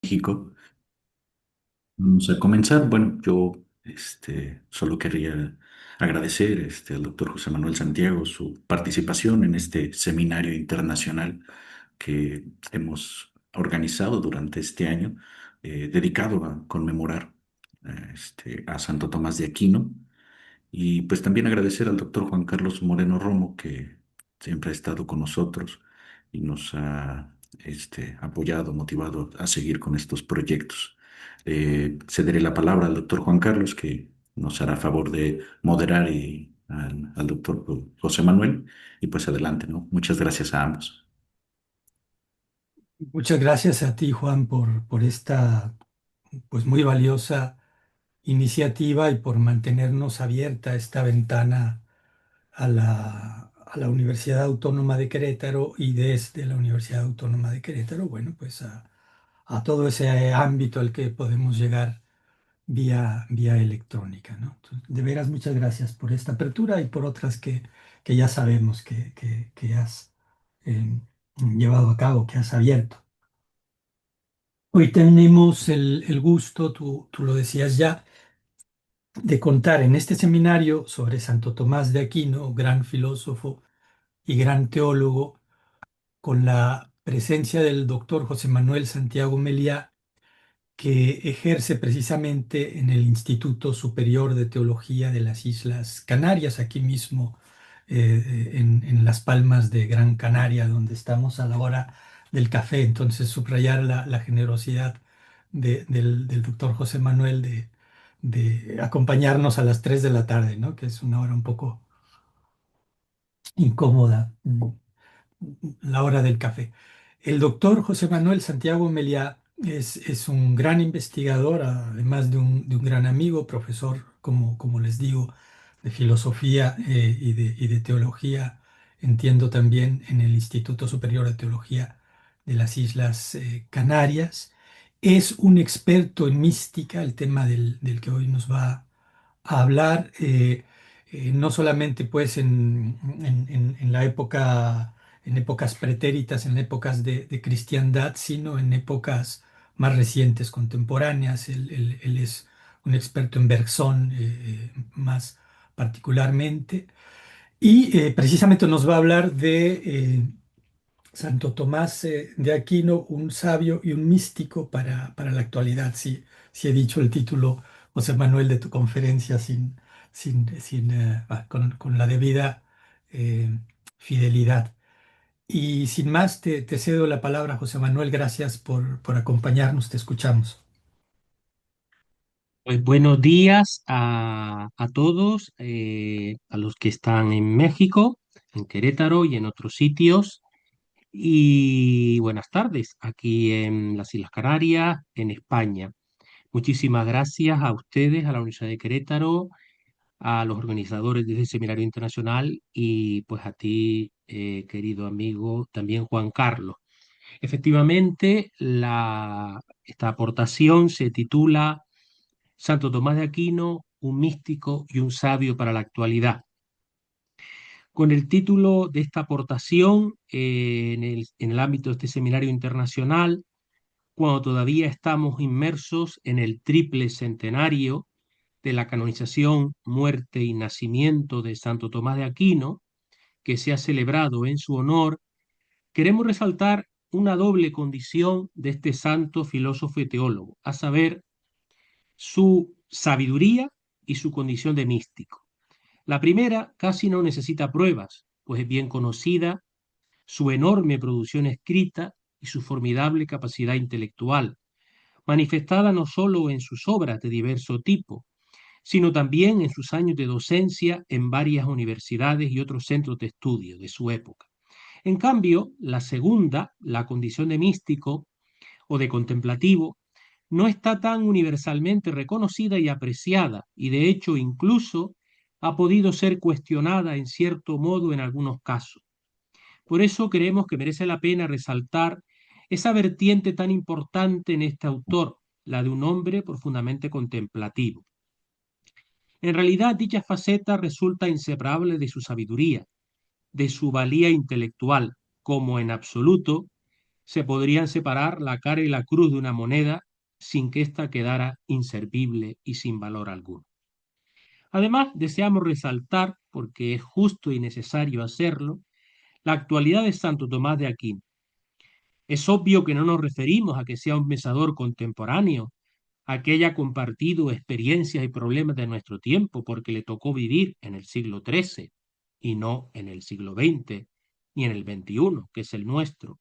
México. Vamos a comenzar. Bueno, yo solo querría agradecer al doctor José Manuel Santiago su participación en este seminario internacional que hemos organizado durante este año, dedicado a conmemorar a Santo Tomás de Aquino. Y pues también agradecer al doctor Juan Carlos Moreno Romo, que siempre ha estado con nosotros y nos ha apoyado, motivado a seguir con estos proyectos. Cederé la palabra al doctor Juan Carlos, que nos hará favor de moderar y al doctor José Manuel. Y pues adelante, ¿no? Muchas gracias a ambos. Muchas gracias a ti, Juan, por esta pues muy valiosa iniciativa y por mantenernos abierta esta ventana a la Universidad Autónoma de Querétaro y desde la Universidad Autónoma de Querétaro, bueno, pues a todo ese ámbito al que podemos llegar vía electrónica, ¿no? Entonces, de veras, muchas gracias por esta apertura y por otras que ya sabemos que has eh, llevado a cabo, que has abierto. Hoy tenemos el gusto, tú lo decías ya, de contar en este seminario sobre Santo Tomás de Aquino, gran filósofo y gran teólogo, con la presencia del doctor José Manuel Santiago Meliá, que ejerce precisamente en el Instituto Superior de Teología de las Islas Canarias, aquí mismo en Las Palmas de Gran Canaria, donde estamos a la hora del café. Entonces, subrayar la generosidad del doctor José Manuel de acompañarnos a las 3 de la tarde, ¿no? Que es una hora un poco incómoda, la hora del café. El doctor José Manuel Santiago Meliá es un gran investigador, además de un gran amigo, profesor, como les digo, de filosofía y de teología, entiendo también en el Instituto Superior de Teología de las Islas Canarias. Es un experto en mística, el tema del que hoy nos va a hablar, no solamente pues en la época, en épocas pretéritas, en épocas de cristiandad, sino en épocas más recientes, contemporáneas. Él es un experto en Bergson, más particularmente, y precisamente nos va a hablar de Santo Tomás de Aquino, un sabio y un místico para la actualidad. Si he dicho el título, José Manuel, de tu conferencia con la debida eh, fidelidad. Y sin más, te cedo la palabra, José Manuel. Gracias por acompañarnos. Te escuchamos. Pues buenos días a todos, a los que están en México, en Querétaro y en otros sitios. Y buenas tardes aquí en las Islas Canarias, en España. Muchísimas gracias a ustedes, a la Universidad de Querétaro, a los organizadores de este seminario internacional y pues a ti, querido amigo, también Juan Carlos. Efectivamente, esta aportación se titula Santo Tomás de Aquino, un místico y un sabio para la actualidad. Con el título de esta aportación, en el ámbito de este seminario internacional, cuando todavía estamos inmersos en el triple centenario de la canonización, muerte y nacimiento de Santo Tomás de Aquino, que se ha celebrado en su honor, queremos resaltar una doble condición de este santo filósofo y teólogo, a saber, su sabiduría y su condición de místico. La primera casi no necesita pruebas, pues es bien conocida su enorme producción escrita y su formidable capacidad intelectual, manifestada no solo en sus obras de diverso tipo, sino también en sus años de docencia en varias universidades y otros centros de estudio de su época. En cambio, la segunda, la condición de místico o de contemplativo, no está tan universalmente reconocida y apreciada, y de hecho incluso ha podido ser cuestionada en cierto modo en algunos casos. Por eso creemos que merece la pena resaltar esa vertiente tan importante en este autor, la de un hombre profundamente contemplativo. En realidad, dicha faceta resulta inseparable de su sabiduría, de su valía intelectual, como en absoluto se podrían separar la cara y la cruz de una moneda sin que ésta quedara inservible y sin valor alguno. Además, deseamos resaltar, porque es justo y necesario hacerlo, la actualidad de Santo Tomás de Aquino. Es obvio que no nos referimos a que sea un pensador contemporáneo, a que haya compartido experiencias y problemas de nuestro tiempo, porque le tocó vivir en el siglo XIII y no en el siglo XX ni en el XXI, que es el nuestro.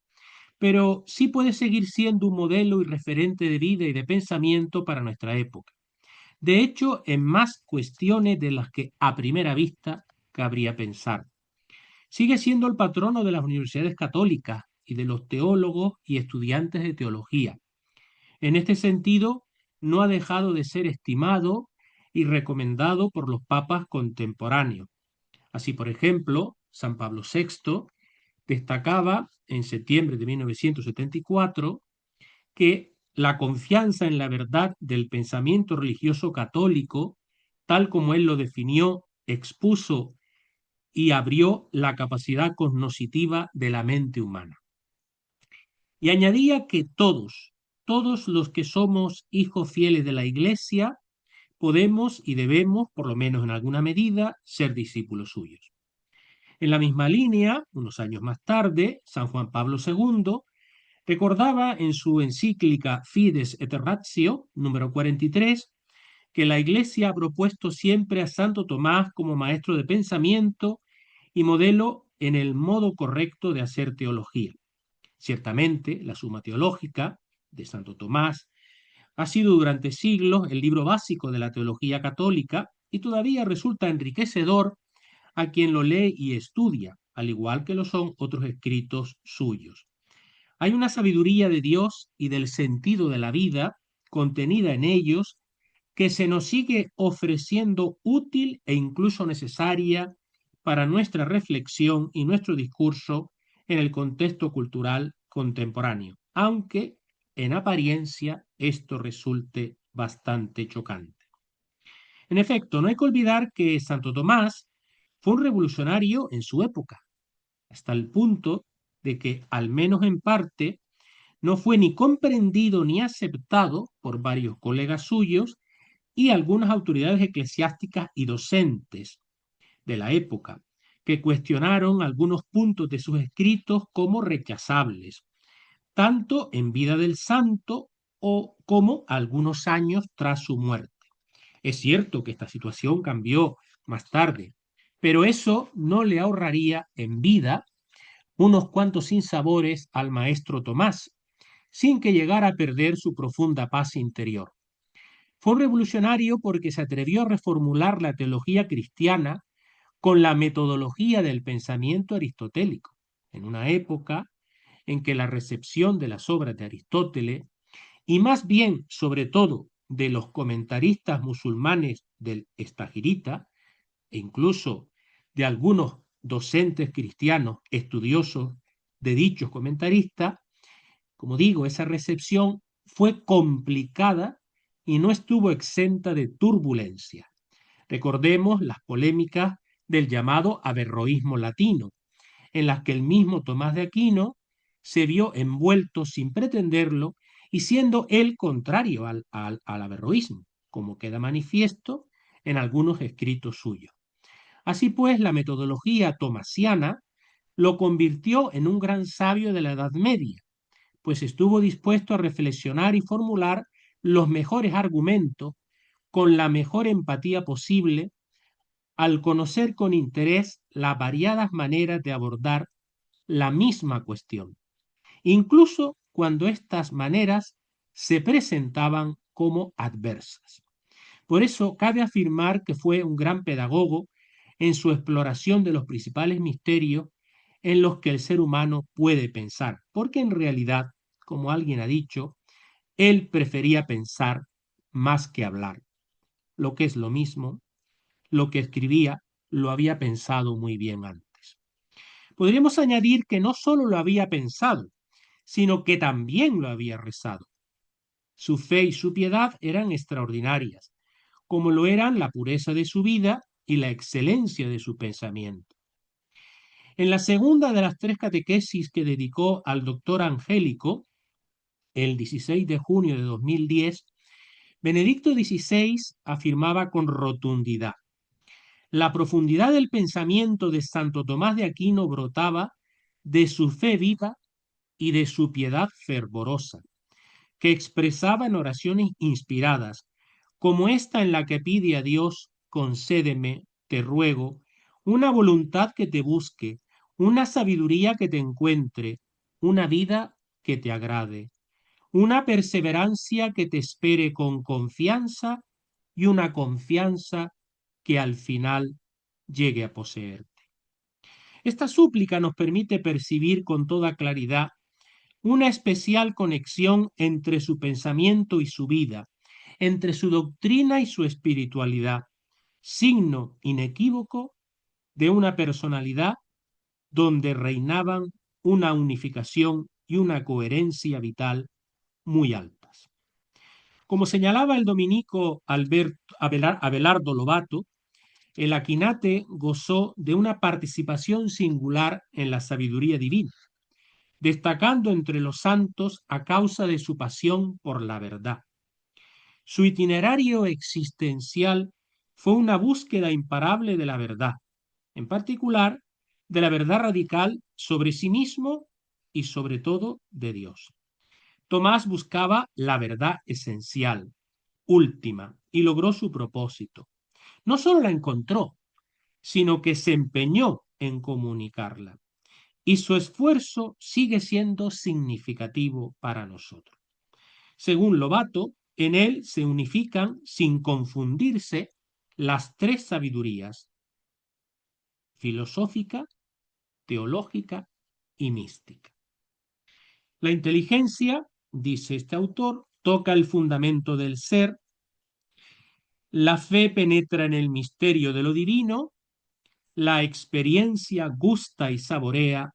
Pero sí puede seguir siendo un modelo y referente de vida y de pensamiento para nuestra época. De hecho, en más cuestiones de las que a primera vista cabría pensar. Sigue siendo el patrono de las universidades católicas y de los teólogos y estudiantes de teología. En este sentido, no ha dejado de ser estimado y recomendado por los papas contemporáneos. Así, por ejemplo, San Pablo VI destacaba en septiembre de 1974 que la confianza en la verdad del pensamiento religioso católico, tal como él lo definió, expuso y abrió la capacidad cognoscitiva de la mente humana. Y añadía que todos los que somos hijos fieles de la Iglesia, podemos y debemos, por lo menos en alguna medida, ser discípulos suyos. En la misma línea, unos años más tarde, San Juan Pablo II recordaba en su encíclica Fides et Ratio, número 43, que la Iglesia ha propuesto siempre a Santo Tomás como maestro de pensamiento y modelo en el modo correcto de hacer teología. Ciertamente, la Suma Teológica de Santo Tomás ha sido durante siglos el libro básico de la teología católica y todavía resulta enriquecedor a quien lo lee y estudia, al igual que lo son otros escritos suyos. Hay una sabiduría de Dios y del sentido de la vida contenida en ellos que se nos sigue ofreciendo útil e incluso necesaria para nuestra reflexión y nuestro discurso en el contexto cultural contemporáneo, aunque en apariencia esto resulte bastante chocante. En efecto, no hay que olvidar que Santo Tomás fue un revolucionario en su época, hasta el punto de que, al menos en parte, no fue ni comprendido ni aceptado por varios colegas suyos y algunas autoridades eclesiásticas y docentes de la época, que cuestionaron algunos puntos de sus escritos como rechazables, tanto en vida del santo o como algunos años tras su muerte. Es cierto que esta situación cambió más tarde, pero eso no le ahorraría en vida unos cuantos sinsabores al maestro Tomás, sin que llegara a perder su profunda paz interior. Fue un revolucionario porque se atrevió a reformular la teología cristiana con la metodología del pensamiento aristotélico, en una época en que la recepción de las obras de Aristóteles, y más bien, sobre todo, de los comentaristas musulmanes del Estagirita, e incluso de algunos docentes cristianos estudiosos de dichos comentaristas, como digo, esa recepción fue complicada y no estuvo exenta de turbulencia. Recordemos las polémicas del llamado averroísmo latino, en las que el mismo Tomás de Aquino se vio envuelto sin pretenderlo y siendo él contrario al averroísmo, como queda manifiesto en algunos escritos suyos. Así pues, la metodología tomasiana lo convirtió en un gran sabio de la Edad Media, pues estuvo dispuesto a reflexionar y formular los mejores argumentos con la mejor empatía posible al conocer con interés las variadas maneras de abordar la misma cuestión, incluso cuando estas maneras se presentaban como adversas. Por eso cabe afirmar que fue un gran pedagogo en su exploración de los principales misterios en los que el ser humano puede pensar, porque en realidad, como alguien ha dicho, él prefería pensar más que hablar, lo que es lo mismo, lo que escribía lo había pensado muy bien antes. Podríamos añadir que no solo lo había pensado, sino que también lo había rezado. Su fe y su piedad eran extraordinarias, como lo eran la pureza de su vida y la excelencia de su pensamiento. En la segunda de las tres catequesis que dedicó al doctor Angélico, el 16 de junio de 2010, Benedicto XVI afirmaba con rotundidad: la profundidad del pensamiento de Santo Tomás de Aquino brotaba de su fe viva y de su piedad fervorosa, que expresaba en oraciones inspiradas, como esta en la que pide a Dios: concédeme, te ruego, una voluntad que te busque, una sabiduría que te encuentre, una vida que te agrade, una perseverancia que te espere con confianza y una confianza que al final llegue a poseerte. Esta súplica nos permite percibir con toda claridad una especial conexión entre su pensamiento y su vida, entre su doctrina y su espiritualidad, signo inequívoco de una personalidad donde reinaban una unificación y una coherencia vital muy altas. Como señalaba el dominico Abelardo Lobato, el Aquinate gozó de una participación singular en la sabiduría divina, destacando entre los santos a causa de su pasión por la verdad. Su itinerario existencial fue una búsqueda imparable de la verdad, en particular de la verdad radical sobre sí mismo y sobre todo de Dios. Tomás buscaba la verdad esencial, última, y logró su propósito. No solo la encontró, sino que se empeñó en comunicarla. Y su esfuerzo sigue siendo significativo para nosotros. Según Lobato, en él se unifican sin confundirse las tres sabidurías: filosófica, teológica y mística. La inteligencia, dice este autor, toca el fundamento del ser, la fe penetra en el misterio de lo divino, la experiencia gusta y saborea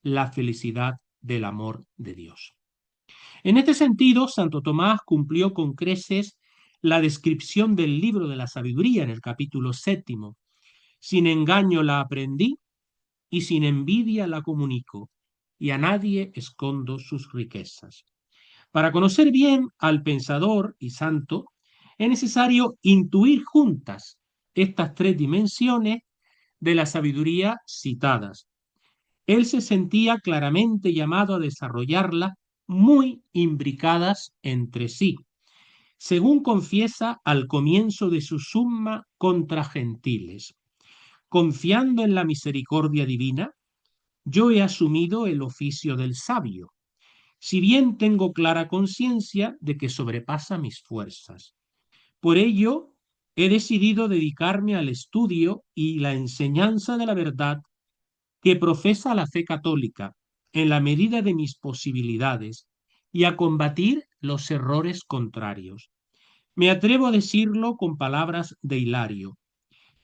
la felicidad del amor de Dios. En este sentido, Santo Tomás cumplió con creces la descripción del libro de la sabiduría en el capítulo 7. Sin engaño la aprendí y sin envidia la comunico, y a nadie escondo sus riquezas. Para conocer bien al pensador y santo, es necesario intuir juntas estas tres dimensiones de la sabiduría citadas. Él se sentía claramente llamado a desarrollarlas muy imbricadas entre sí, según confiesa al comienzo de su Summa contra Gentiles. Confiando en la misericordia divina, yo he asumido el oficio del sabio, si bien tengo clara conciencia de que sobrepasa mis fuerzas. Por ello, he decidido dedicarme al estudio y la enseñanza de la verdad que profesa la fe católica en la medida de mis posibilidades y a combatir los errores contrarios. Me atrevo a decirlo con palabras de Hilario: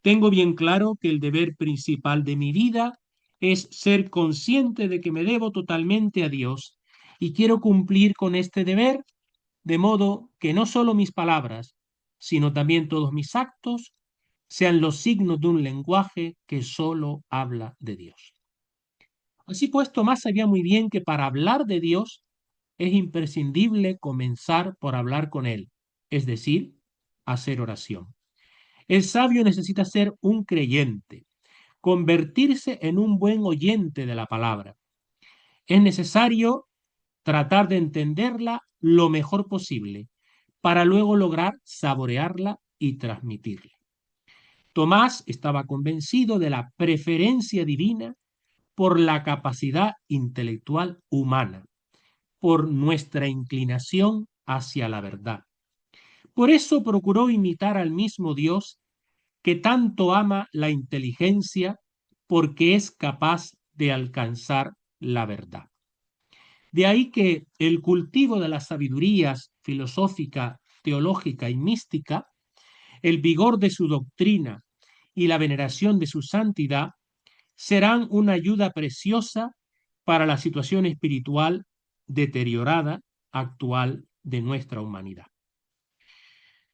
tengo bien claro que el deber principal de mi vida es ser consciente de que me debo totalmente a Dios y quiero cumplir con este deber, de modo que no solo mis palabras, sino también todos mis actos sean los signos de un lenguaje que solo habla de Dios. Así pues, Tomás sabía muy bien que para hablar de Dios es imprescindible comenzar por hablar con Él, es decir, hacer oración. El sabio necesita ser un creyente, convertirse en un buen oyente de la palabra. Es necesario tratar de entenderla lo mejor posible para luego lograr saborearla y transmitirla. Tomás estaba convencido de la preferencia divina por la capacidad intelectual humana, por nuestra inclinación hacia la verdad. Por eso procuró imitar al mismo Dios que tanto ama la inteligencia, porque es capaz de alcanzar la verdad. De ahí que el cultivo de las sabidurías filosófica, teológica y mística, el vigor de su doctrina y la veneración de su santidad serán una ayuda preciosa para la situación espiritual deteriorada actual de nuestra humanidad.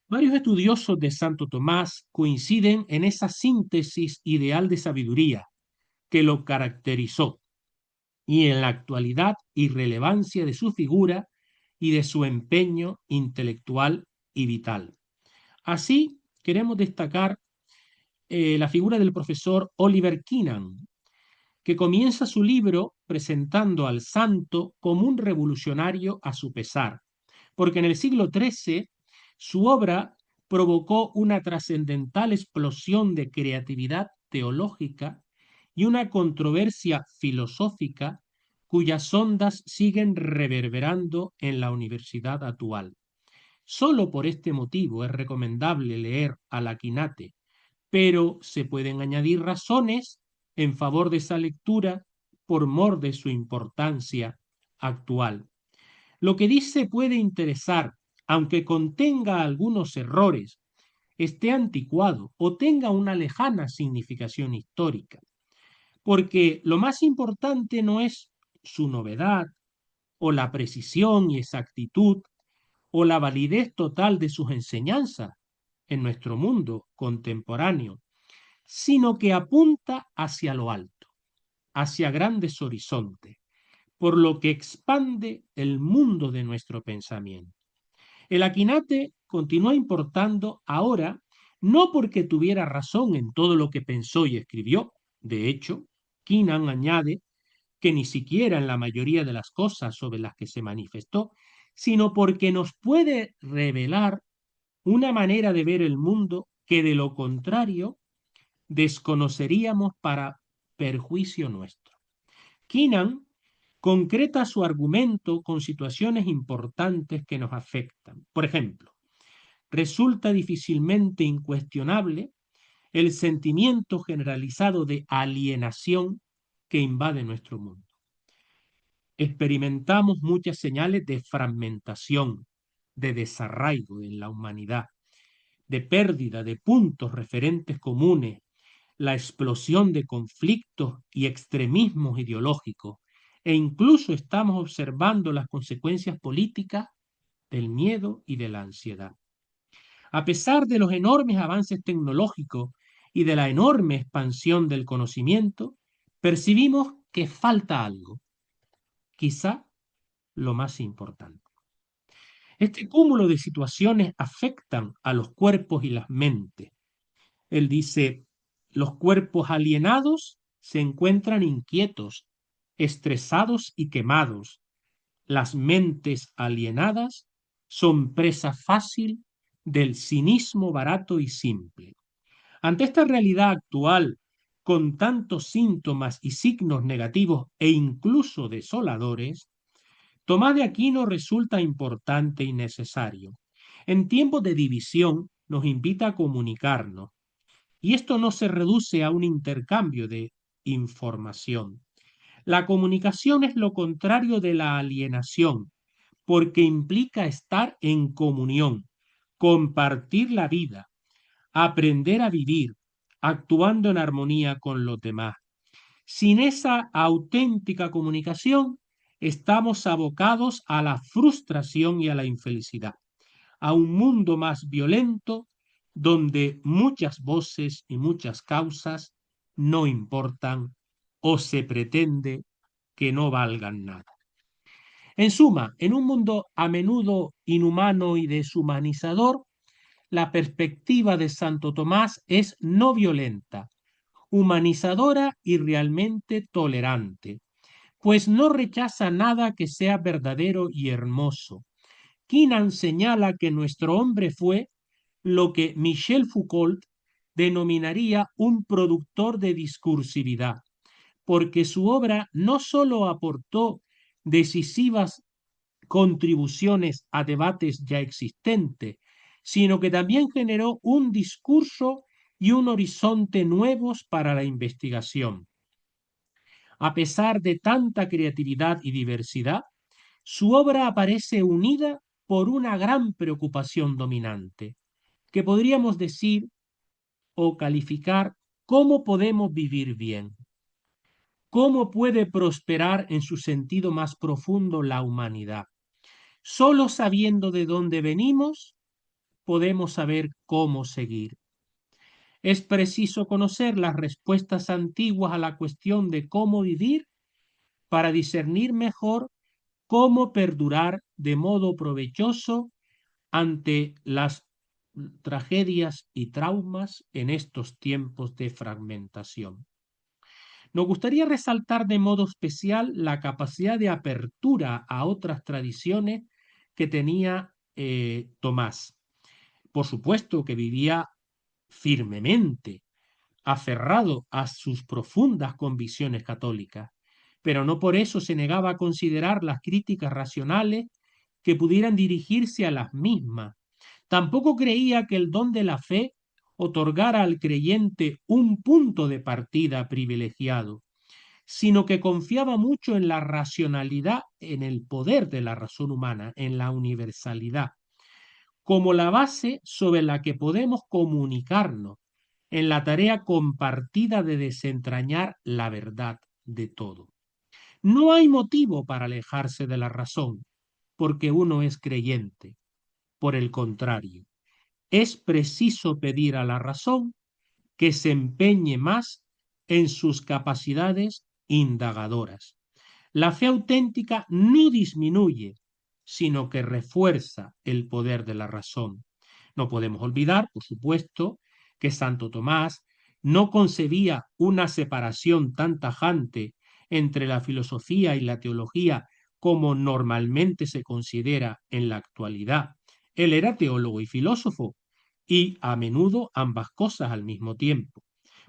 Varios estudiosos de Santo Tomás coinciden en esa síntesis ideal de sabiduría que lo caracterizó y en la actualidad y relevancia de su figura y de su empeño intelectual y vital. Así, queremos destacar la figura del profesor Oliver Keenan, que comienza su libro presentando al santo como un revolucionario a su pesar, porque en el siglo XIII su obra provocó una trascendental explosión de creatividad teológica y una controversia filosófica cuyas ondas siguen reverberando en la universidad actual. Solo por este motivo es recomendable leer a Laquinate, pero se pueden añadir razones en favor de esa lectura por mor de su importancia actual. Lo que dice puede interesar, aunque contenga algunos errores, esté anticuado o tenga una lejana significación histórica, porque lo más importante no es su novedad o la precisión y exactitud o la validez total de sus enseñanzas en nuestro mundo contemporáneo, sino que apunta hacia lo alto, hacia grandes horizontes, por lo que expande el mundo de nuestro pensamiento. El Aquinate continúa importando ahora no porque tuviera razón en todo lo que pensó y escribió. De hecho, Keenan añade que ni siquiera en la mayoría de las cosas sobre las que se manifestó, sino porque nos puede revelar una manera de ver el mundo que de lo contrario desconoceríamos para perjuicio nuestro. Keenan concreta su argumento con situaciones importantes que nos afectan. Por ejemplo, resulta difícilmente incuestionable el sentimiento generalizado de alienación que invade nuestro mundo. Experimentamos muchas señales de fragmentación, de desarraigo en la humanidad, de pérdida de puntos referentes comunes, la explosión de conflictos y extremismos ideológicos, e incluso estamos observando las consecuencias políticas del miedo y de la ansiedad. A pesar de los enormes avances tecnológicos y de la enorme expansión del conocimiento, percibimos que falta algo, quizá lo más importante. Este cúmulo de situaciones afectan a los cuerpos y las mentes. Él dice, los cuerpos alienados se encuentran inquietos, estresados y quemados. Las mentes alienadas son presa fácil del cinismo barato y simple. Ante esta realidad actual, con tantos síntomas y signos negativos e incluso desoladores, Tomás de Aquino resulta importante y necesario. En tiempos de división nos invita a comunicarnos, y esto no se reduce a un intercambio de información. La comunicación es lo contrario de la alienación, porque implica estar en comunión, compartir la vida, aprender a vivir, actuando en armonía con los demás. Sin esa auténtica comunicación, estamos abocados a la frustración y a la infelicidad, a un mundo más violento donde muchas voces y muchas causas no importan o se pretende que no valgan nada. En suma, en un mundo a menudo inhumano y deshumanizador, la perspectiva de Santo Tomás es no violenta, humanizadora y realmente tolerante, pues no rechaza nada que sea verdadero y hermoso. Keenan señala que nuestro hombre fue lo que Michel Foucault denominaría un productor de discursividad, porque su obra no sólo aportó decisivas contribuciones a debates ya existentes, sino que también generó un discurso y un horizonte nuevos para la investigación. A pesar de tanta creatividad y diversidad, su obra aparece unida por una gran preocupación dominante, que podríamos decir o calificar cómo podemos vivir bien, cómo puede prosperar en su sentido más profundo la humanidad. Solo sabiendo de dónde venimos, podemos saber cómo seguir. Es preciso conocer las respuestas antiguas a la cuestión de cómo vivir para discernir mejor cómo perdurar de modo provechoso ante las tragedias y traumas en estos tiempos de fragmentación. Nos gustaría resaltar de modo especial la capacidad de apertura a otras tradiciones que tenía Tomás. Por supuesto que vivía firmemente aferrado a sus profundas convicciones católicas, pero no por eso se negaba a considerar las críticas racionales que pudieran dirigirse a las mismas. Tampoco creía que el don de la fe otorgara al creyente un punto de partida privilegiado, sino que confiaba mucho en la racionalidad, en el poder de la razón humana, en la universalidad, como la base sobre la que podemos comunicarnos en la tarea compartida de desentrañar la verdad de todo. No hay motivo para alejarse de la razón, porque uno es creyente. Por el contrario, es preciso pedir a la razón que se empeñe más en sus capacidades indagadoras. La fe auténtica no disminuye, sino que refuerza el poder de la razón. No podemos olvidar, por supuesto, que Santo Tomás no concebía una separación tan tajante entre la filosofía y la teología como normalmente se considera en la actualidad. Él era teólogo y filósofo, y a menudo ambas cosas al mismo tiempo.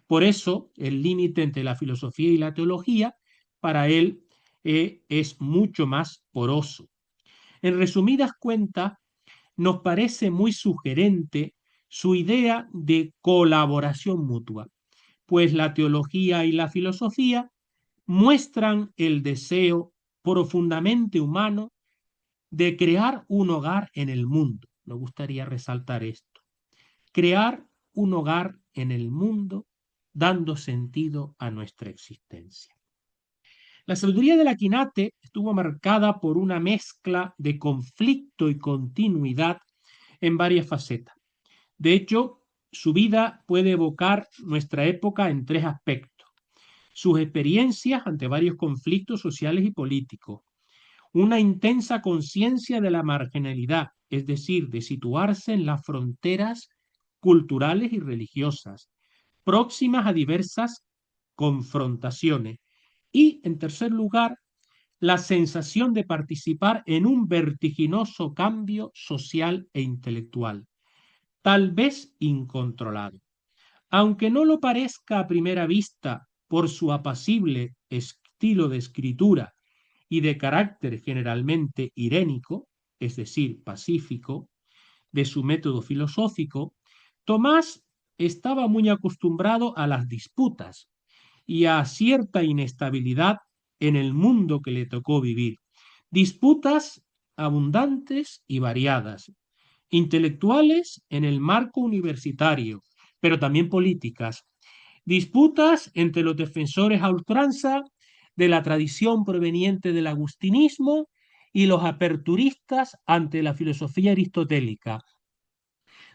Por eso, el límite entre la filosofía y la teología para él es mucho más poroso. En resumidas cuentas, nos parece muy sugerente su idea de colaboración mutua, pues la teología y la filosofía muestran el deseo profundamente humano de crear un hogar en el mundo. Me gustaría resaltar esto. Crear un hogar en el mundo dando sentido a nuestra existencia. La sabiduría de la Quinate estuvo marcada por una mezcla de conflicto y continuidad en varias facetas. De hecho, su vida puede evocar nuestra época en tres aspectos. Sus experiencias ante varios conflictos sociales y políticos, una intensa conciencia de la marginalidad, es decir, de situarse en las fronteras culturales y religiosas, próximas a diversas confrontaciones. Y, en tercer lugar, la sensación de participar en un vertiginoso cambio social e intelectual, tal vez incontrolado. Aunque no lo parezca a primera vista por su apacible estilo de escritura y de carácter generalmente irénico, es decir, pacífico, de su método filosófico, Tomás estaba muy acostumbrado a las disputas y a cierta inestabilidad en el mundo que le tocó vivir. Disputas abundantes y variadas, intelectuales en el marco universitario, pero también políticas. Disputas entre los defensores a ultranza de la tradición proveniente del agustinismo y los aperturistas ante la filosofía aristotélica.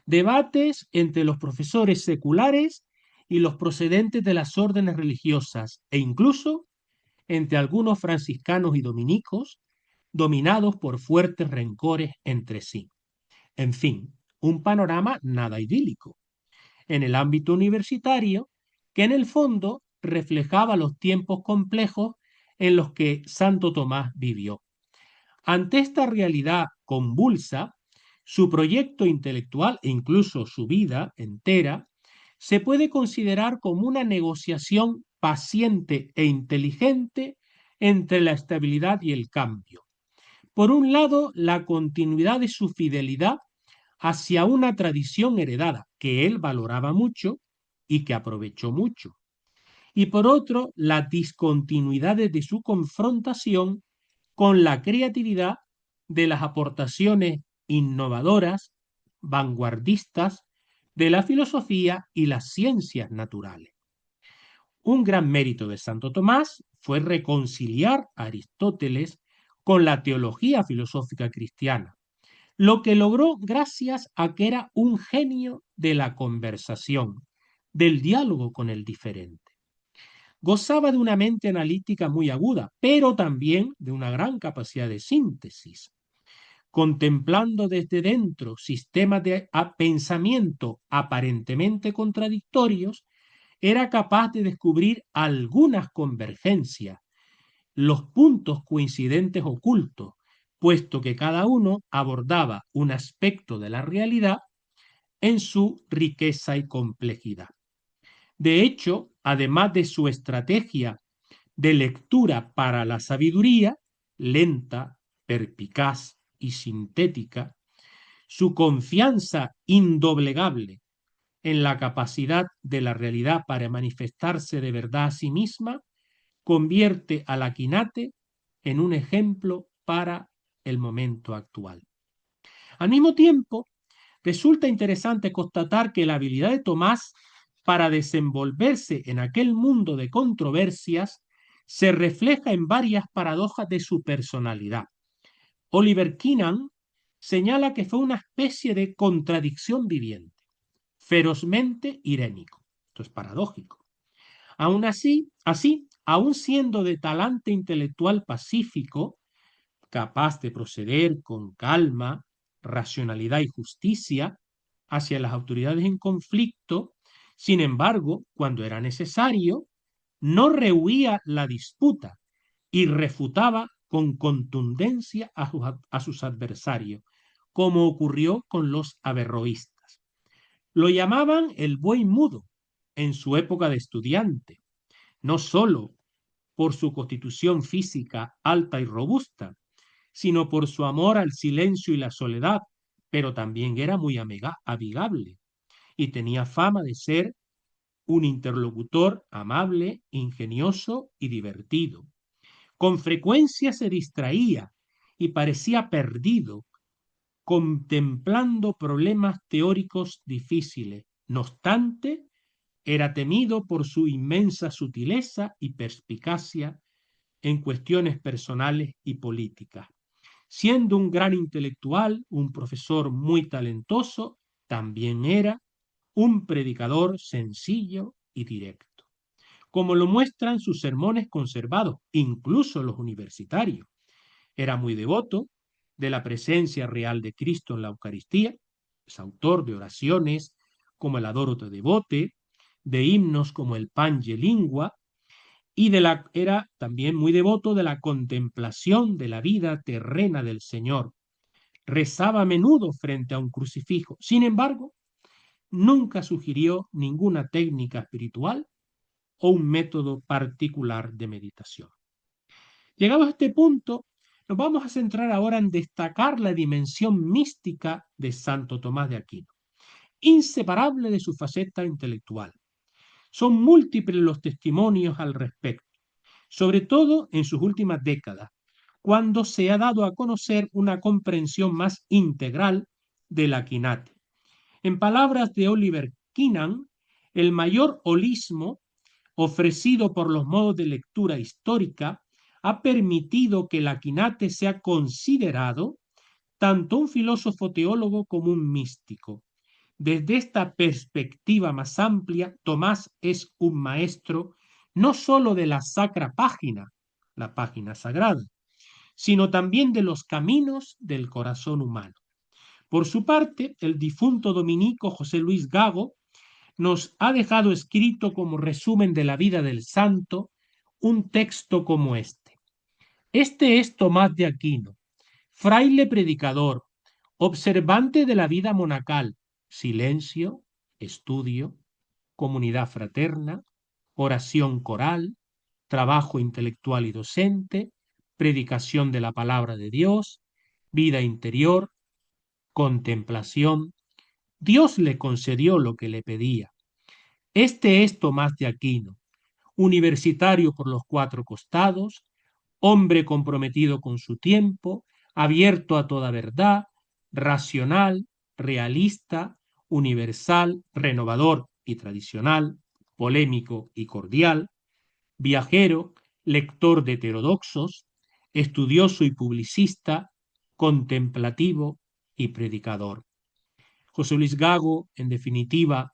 Debates entre los profesores seculares y los procedentes de las órdenes religiosas e incluso entre algunos franciscanos y dominicos dominados por fuertes rencores entre sí. En fin, un panorama nada idílico en el ámbito universitario que en el fondo reflejaba los tiempos complejos en los que Santo Tomás vivió. Ante esta realidad convulsa, su proyecto intelectual e incluso su vida entera se puede considerar como una negociación paciente e inteligente entre la estabilidad y el cambio. Por un lado, la continuidad de su fidelidad hacia una tradición heredada que él valoraba mucho y que aprovechó mucho. Y por otro, las discontinuidades de su confrontación con la creatividad de las aportaciones innovadoras, vanguardistas de la filosofía y las ciencias naturales. Un gran mérito de Santo Tomás fue reconciliar a Aristóteles con la teología filosófica cristiana, lo que logró gracias a que era un genio de la conversación, del diálogo con el diferente. Gozaba de una mente analítica muy aguda, pero también de una gran capacidad de síntesis. Contemplando desde dentro sistemas de pensamiento aparentemente contradictorios, era capaz de descubrir algunas convergencias, los puntos coincidentes ocultos, puesto que cada uno abordaba un aspecto de la realidad en su riqueza y complejidad. De hecho, además de su estrategia de lectura para la sabiduría, lenta, perspicaz y sintética, su confianza indoblegable en la capacidad de la realidad para manifestarse de verdad a sí misma, convierte a la quinate en un ejemplo para el momento actual. Al mismo tiempo, resulta interesante constatar que la habilidad de Tomás para desenvolverse en aquel mundo de controversias se refleja en varias paradojas de su personalidad. Oliver Keenan señala que fue una especie de contradicción viviente, ferozmente irénico. Esto es paradójico. Aún así, aún siendo de talante intelectual pacífico, capaz de proceder con calma, racionalidad y justicia hacia las autoridades en conflicto, sin embargo, cuando era necesario, no rehuía la disputa y refutaba con contundencia a sus adversarios, como ocurrió con los averroístas. Lo llamaban el buey mudo en su época de estudiante, no sólo por su constitución física alta y robusta, sino por su amor al silencio y la soledad, pero también era muy amigable y tenía fama de ser un interlocutor amable, ingenioso y divertido. Con frecuencia se distraía y parecía perdido, contemplando problemas teóricos difíciles. No obstante, era temido por su inmensa sutileza y perspicacia en cuestiones personales y políticas. Siendo un gran intelectual, un profesor muy talentoso, también era un predicador sencillo y directo, como lo muestran sus sermones conservados, incluso los universitarios. Era muy devoto de la presencia real de Cristo en la Eucaristía, es autor de oraciones como el Adoro te devote, de himnos como el Pange Lingua, y era también muy devoto de la contemplación de la vida terrena del Señor. Rezaba a menudo frente a un crucifijo. Sin embargo, nunca sugirió ninguna técnica espiritual o un método particular de meditación. Llegados a este punto, nos vamos a centrar ahora en destacar la dimensión mística de Santo Tomás de Aquino, inseparable de su faceta intelectual. Son múltiples los testimonios al respecto, sobre todo en sus últimas décadas, cuando se ha dado a conocer una comprensión más integral de la quinate. En palabras de Oliver Keenan, el mayor holismo ofrecido por los modos de lectura histórica ha permitido que la quinate sea considerado tanto un filósofo teólogo como un místico. Desde esta perspectiva más amplia, Tomás es un maestro no sólo de la sacra página, la página sagrada, sino también de los caminos del corazón humano. Por su parte, el difunto dominico José Luis Gago nos ha dejado escrito como resumen de la vida del santo un texto como este. Este es Tomás de Aquino, fraile predicador, observante de la vida monacal, silencio, estudio, comunidad fraterna, oración coral, trabajo intelectual y docente, predicación de la palabra de Dios, vida interior, contemplación. Dios le concedió lo que le pedía. Este es Tomás de Aquino, universitario por los cuatro costados, hombre comprometido con su tiempo, abierto a toda verdad, racional, realista, universal, renovador y tradicional, polémico y cordial, viajero, lector de heterodoxos, estudioso y publicista, contemplativo y predicador. José Luis Gago, en definitiva,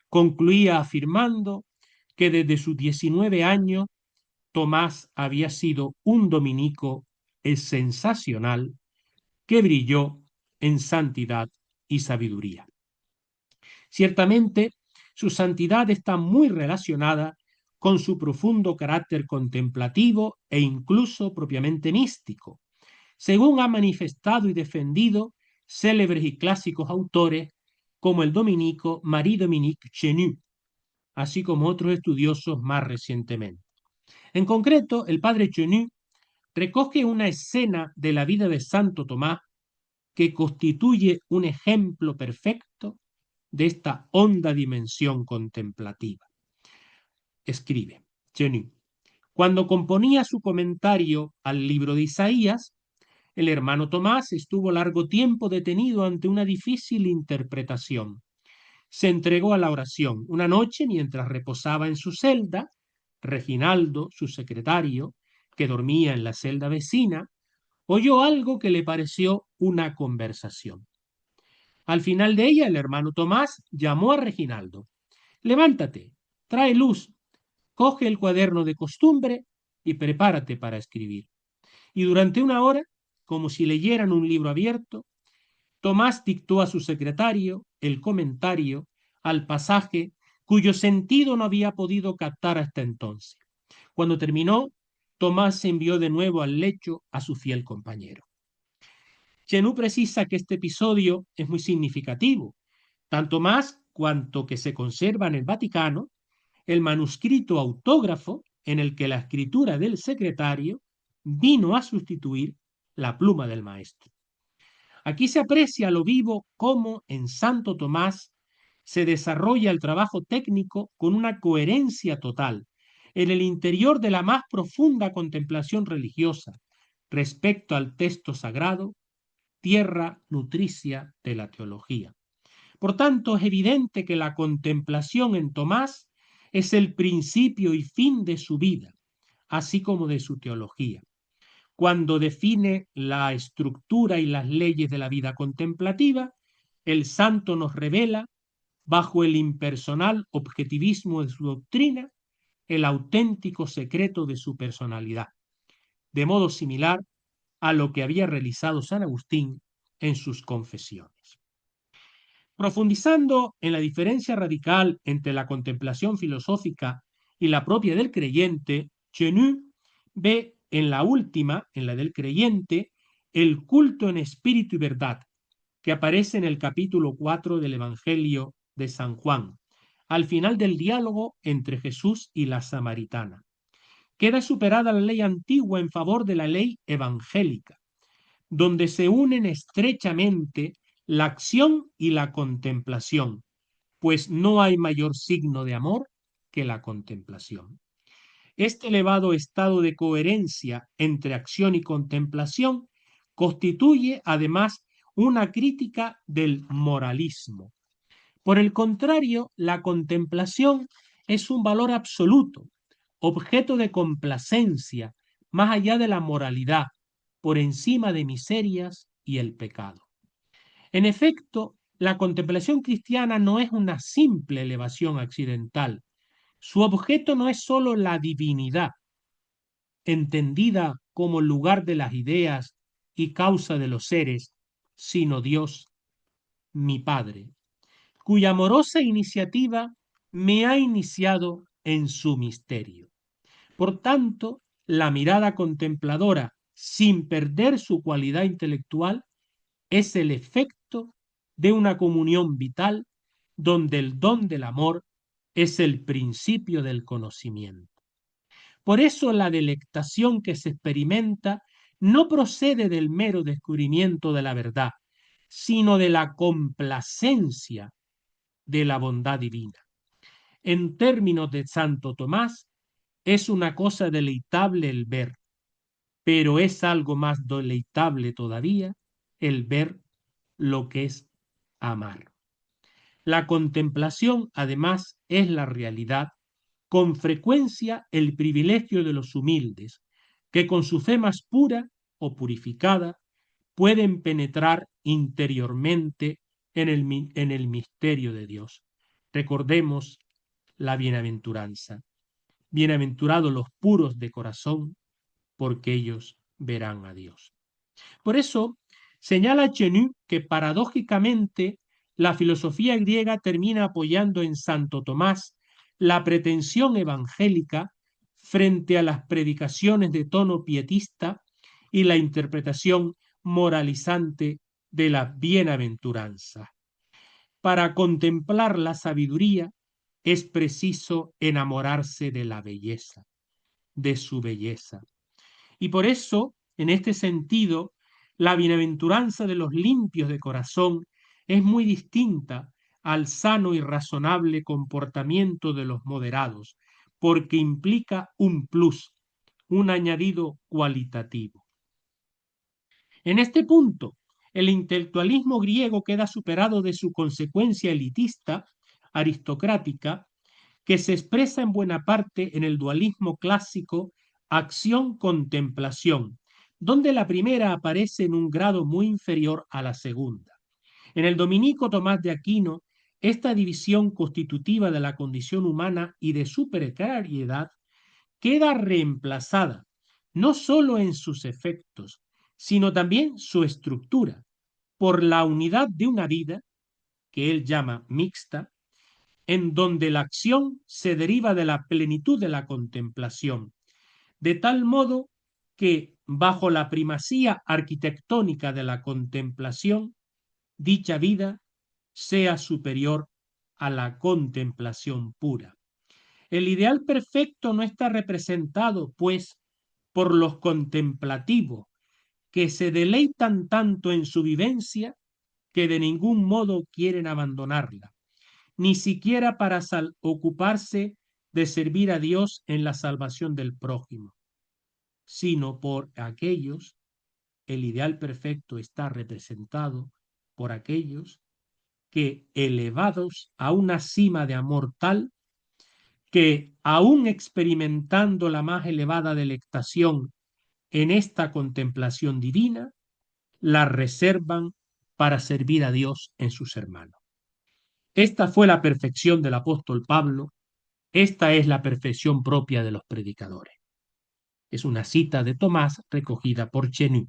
Concluía afirmando que desde sus 19 años Tomás había sido un dominico sensacional que brilló en santidad y sabiduría. Ciertamente, su santidad está muy relacionada con su profundo carácter contemplativo e incluso propiamente místico, según ha manifestado y defendido célebres y clásicos autores como el dominico Marie-Dominique Chenu, así como otros estudiosos más recientemente. En concreto, el padre Chenu recoge una escena de la vida de Santo Tomás que constituye un ejemplo perfecto de esta honda dimensión contemplativa. Escribe Chenu: cuando componía su comentario al libro de Isaías, el hermano Tomás estuvo largo tiempo detenido ante una difícil interpretación. Se entregó a la oración. Una noche, mientras reposaba en su celda, Reginaldo, su secretario, que dormía en la celda vecina, oyó algo que le pareció una conversación. Al final de ella, el hermano Tomás llamó a Reginaldo. Levántate, trae luz, coge el cuaderno de costumbre y prepárate para escribir. Y durante una hora, como si leyeran un libro abierto, Tomás dictó a su secretario el comentario al pasaje cuyo sentido no había podido captar hasta entonces. Cuando terminó, Tomás envió de nuevo al lecho a su fiel compañero. Chenú precisa que este episodio es muy significativo, tanto más cuanto que se conserva en el Vaticano el manuscrito autógrafo en el que la escritura del secretario vino a sustituir la pluma del maestro. Aquí se aprecia a lo vivo cómo en Santo Tomás se desarrolla el trabajo técnico con una coherencia total en el interior de la más profunda contemplación religiosa respecto al texto sagrado, tierra nutricia de la teología. Por tanto, es evidente que la contemplación en Tomás es el principio y fin de su vida, así como de su teología. Cuando define la estructura y las leyes de la vida contemplativa, el santo nos revela, bajo el impersonal objetivismo de su doctrina, el auténtico secreto de su personalidad, de modo similar a lo que había realizado San Agustín en sus confesiones. Profundizando en la diferencia radical entre la contemplación filosófica y la propia del creyente, Chenu ve en la última, en la del creyente, el culto en espíritu y verdad, que aparece en el capítulo 4 del Evangelio de San Juan, al final del diálogo entre Jesús y la samaritana. Queda superada la ley antigua en favor de la ley evangélica, donde se unen estrechamente la acción y la contemplación, pues no hay mayor signo de amor que la contemplación. Este elevado estado de coherencia entre acción y contemplación constituye además una crítica del moralismo. Por el contrario, la contemplación es un valor absoluto, objeto de complacencia, más allá de la moralidad, por encima de miserias y el pecado. En efecto, la contemplación cristiana no es una simple elevación accidental. Su objeto no es sólo la divinidad, entendida como lugar de las ideas y causa de los seres, sino Dios, mi Padre, cuya amorosa iniciativa me ha iniciado en su misterio. Por tanto, la mirada contempladora, sin perder su cualidad intelectual, es el efecto de una comunión vital donde el don del amor es el principio del conocimiento. Por eso la delectación que se experimenta no procede del mero descubrimiento de la verdad, sino de la complacencia de la bondad divina. En términos de Santo Tomás, es una cosa deleitable el ver, pero es algo más deleitable todavía el ver lo que es amar. La contemplación, además, es la realidad, con frecuencia el privilegio de los humildes, que con su fe más pura o purificada pueden penetrar interiormente en el misterio de Dios. recordemos la bienaventuranza. Bienaventurados los puros de corazón, porque ellos verán a Dios. Por eso señala Chenu que paradójicamente la filosofía griega termina apoyando en Santo Tomás la pretensión evangélica frente a las predicaciones de tono pietista y la interpretación moralizante de la bienaventuranza. Para contemplar la sabiduría es preciso enamorarse de la belleza, de su belleza. Y por eso, en este sentido, la bienaventuranza de los limpios de corazón es muy distinta al sano y razonable comportamiento de los moderados, porque implica un plus, un añadido cualitativo. En este punto, el intelectualismo griego queda superado de su consecuencia elitista, aristocrática, que se expresa en buena parte en el dualismo clásico acción-contemplación, donde la primera aparece en un grado muy inferior a la segunda. En el dominico Tomás de Aquino, esta división constitutiva de la condición humana y de su precariedad queda reemplazada no sólo en sus efectos, sino también su estructura, por la unidad de una vida, que él llama mixta, en donde la acción se deriva de la plenitud de la contemplación, de tal modo que, bajo la primacía arquitectónica de la contemplación, dicha vida sea superior a la contemplación pura. El ideal perfecto no está representado, pues, por los contemplativos, que se deleitan tanto en su vivencia que de ningún modo quieren abandonarla, ni siquiera para ocuparse de servir a Dios en la salvación del prójimo, sino por aquellos, el ideal perfecto está representado por aquellos que, elevados a una cima de amor tal, que aún experimentando la más elevada delectación en esta contemplación divina, la reservan para servir a Dios en sus hermanos. Esta fue la perfección del apóstol Pablo, esta es la perfección propia de los predicadores. Es una cita de Tomás recogida por Chenu.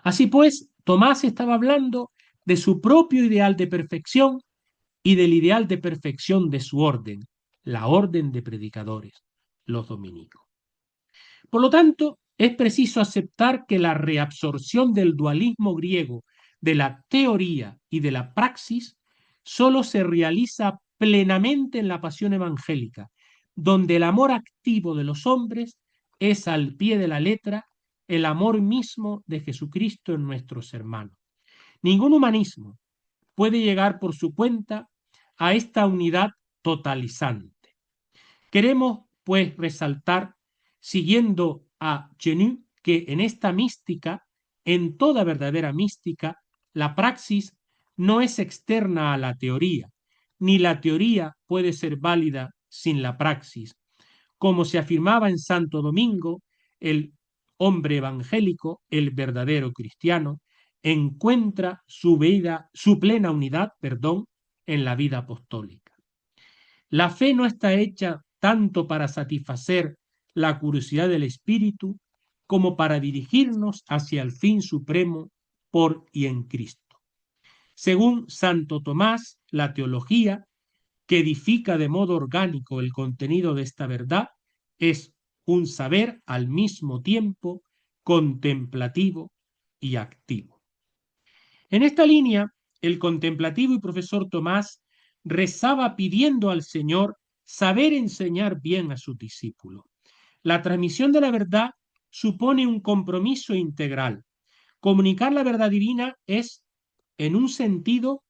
Así pues, Tomás estaba hablando de su propio ideal de perfección y del ideal de perfección de su orden, la orden de predicadores, los dominicos. Por lo tanto, es preciso aceptar que la reabsorción del dualismo griego de la teoría y de la praxis solo se realiza plenamente en la pasión evangélica, donde el amor activo de los hombres es al pie de la letra el amor mismo de Jesucristo en nuestros hermanos. Ningún humanismo puede llegar por su cuenta a esta unidad totalizante. Queremos, pues, resaltar, siguiendo a Chenu, que en esta mística, en toda verdadera mística, la praxis no es externa a la teoría, ni la teoría puede ser válida sin la praxis. Como se afirmaba en Santo Domingo, el hombre evangélico, el verdadero cristiano, encuentra su plena unidad, en la vida apostólica. La fe no está hecha tanto para satisfacer la curiosidad del espíritu como para dirigirnos hacia el fin supremo por y en Cristo. Según Santo Tomás, la teología, que edifica de modo orgánico el contenido de esta verdad, es un saber al mismo tiempo contemplativo y activo. En esta línea, el contemplativo y profesor Tomás rezaba pidiendo al Señor saber enseñar bien a sus discípulos. La transmisión de la verdad supone un compromiso integral. Comunicar la verdad divina es, en un sentido,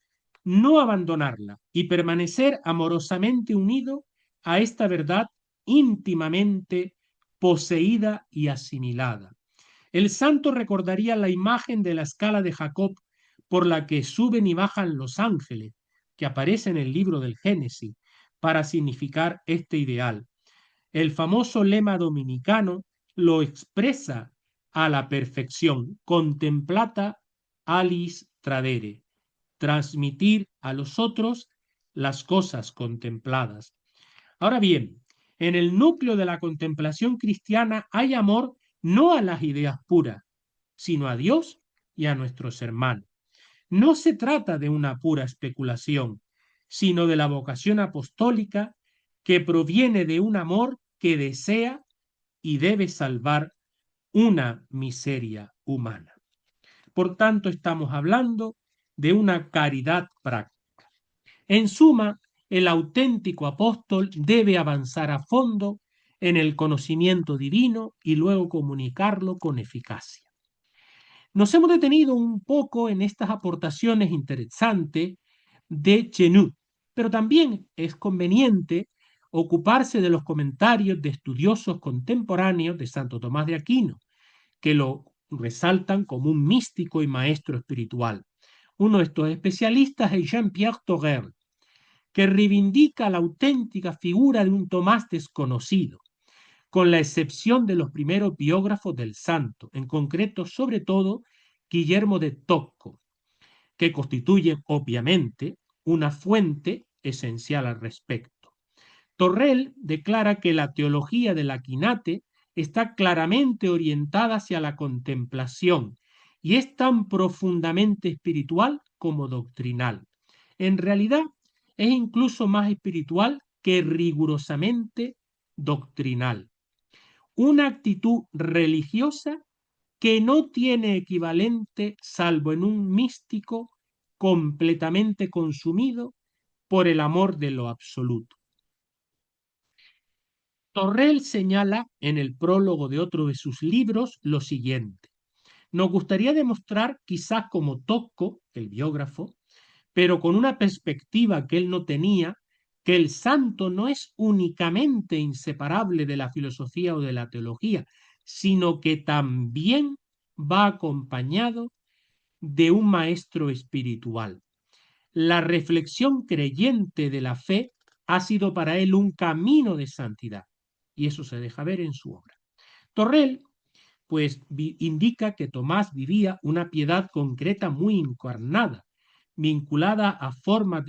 no abandonarla y permanecer amorosamente unido a esta verdad íntimamente poseída y asimilada. El santo recordaría la imagen de la escala de Jacob por la que suben y bajan los ángeles, que aparece en el libro del Génesis, para significar este ideal. El famoso lema dominicano lo expresa a la perfección: contemplata alis tradere, transmitir a los otros las cosas contempladas. Ahora bien, en el núcleo de la contemplación cristiana hay amor no a las ideas puras, sino a Dios y a nuestros hermanos. No se trata de una pura especulación, sino de la vocación apostólica que proviene de un amor que desea y debe salvar una miseria humana. Por tanto, estamos hablando de una caridad práctica. En suma, el auténtico apóstol debe avanzar a fondo en el conocimiento divino y luego comunicarlo con eficacia. Nos hemos detenido un poco en estas aportaciones interesantes de Chenut, pero también es conveniente ocuparse de los comentarios de estudiosos contemporáneos de Santo Tomás de Aquino, que lo resaltan como un místico y maestro espiritual. Uno de estos especialistas es Jean-Pierre Torrel, que reivindica la auténtica figura de un Tomás desconocido, con la excepción de los primeros biógrafos del santo, en concreto, sobre todo, Guillermo de Tocco, que constituyen, obviamente, una fuente esencial al respecto. Torrel declara que la teología del Aquinate está claramente orientada hacia la contemplación y es tan profundamente espiritual como doctrinal. En realidad, es incluso más espiritual que rigurosamente doctrinal. Una actitud religiosa que no tiene equivalente salvo en un místico completamente consumido por el amor de lo absoluto. Torrel señala en el prólogo de otro de sus libros lo siguiente: nos gustaría demostrar, quizás como Tocco, el biógrafo, pero con una perspectiva que él no tenía, que el santo no es únicamente inseparable de la filosofía o de la teología, sino que también va acompañado de un maestro espiritual. La reflexión creyente de la fe ha sido para él un camino de santidad, y eso se deja ver en su obra. Torrel pues indica que Tomás vivía una piedad concreta muy encarnada, vinculada a formas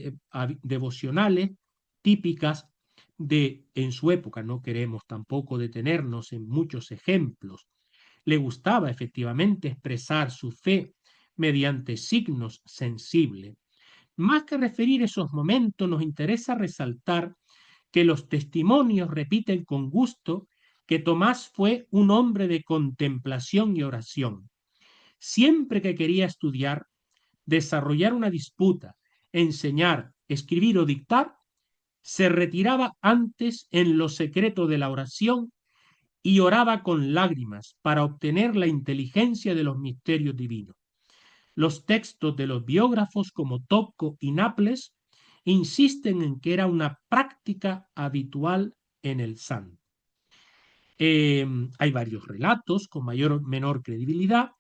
devocionales típicas en su época. No queremos tampoco detenernos en muchos ejemplos. Le gustaba efectivamente expresar su fe mediante signos sensibles. Más que referir esos momentos, nos interesa resaltar que los testimonios repiten con gusto que Tomás fue un hombre de contemplación y oración. Siempre que quería estudiar, desarrollar una disputa, enseñar, escribir o dictar, se retiraba antes en lo secreto de la oración y oraba con lágrimas para obtener la inteligencia de los misterios divinos. Los textos de los biógrafos como Tocco y Naples insisten en que era una práctica habitual en el santo. Hay varios relatos con mayor o menor credibilidad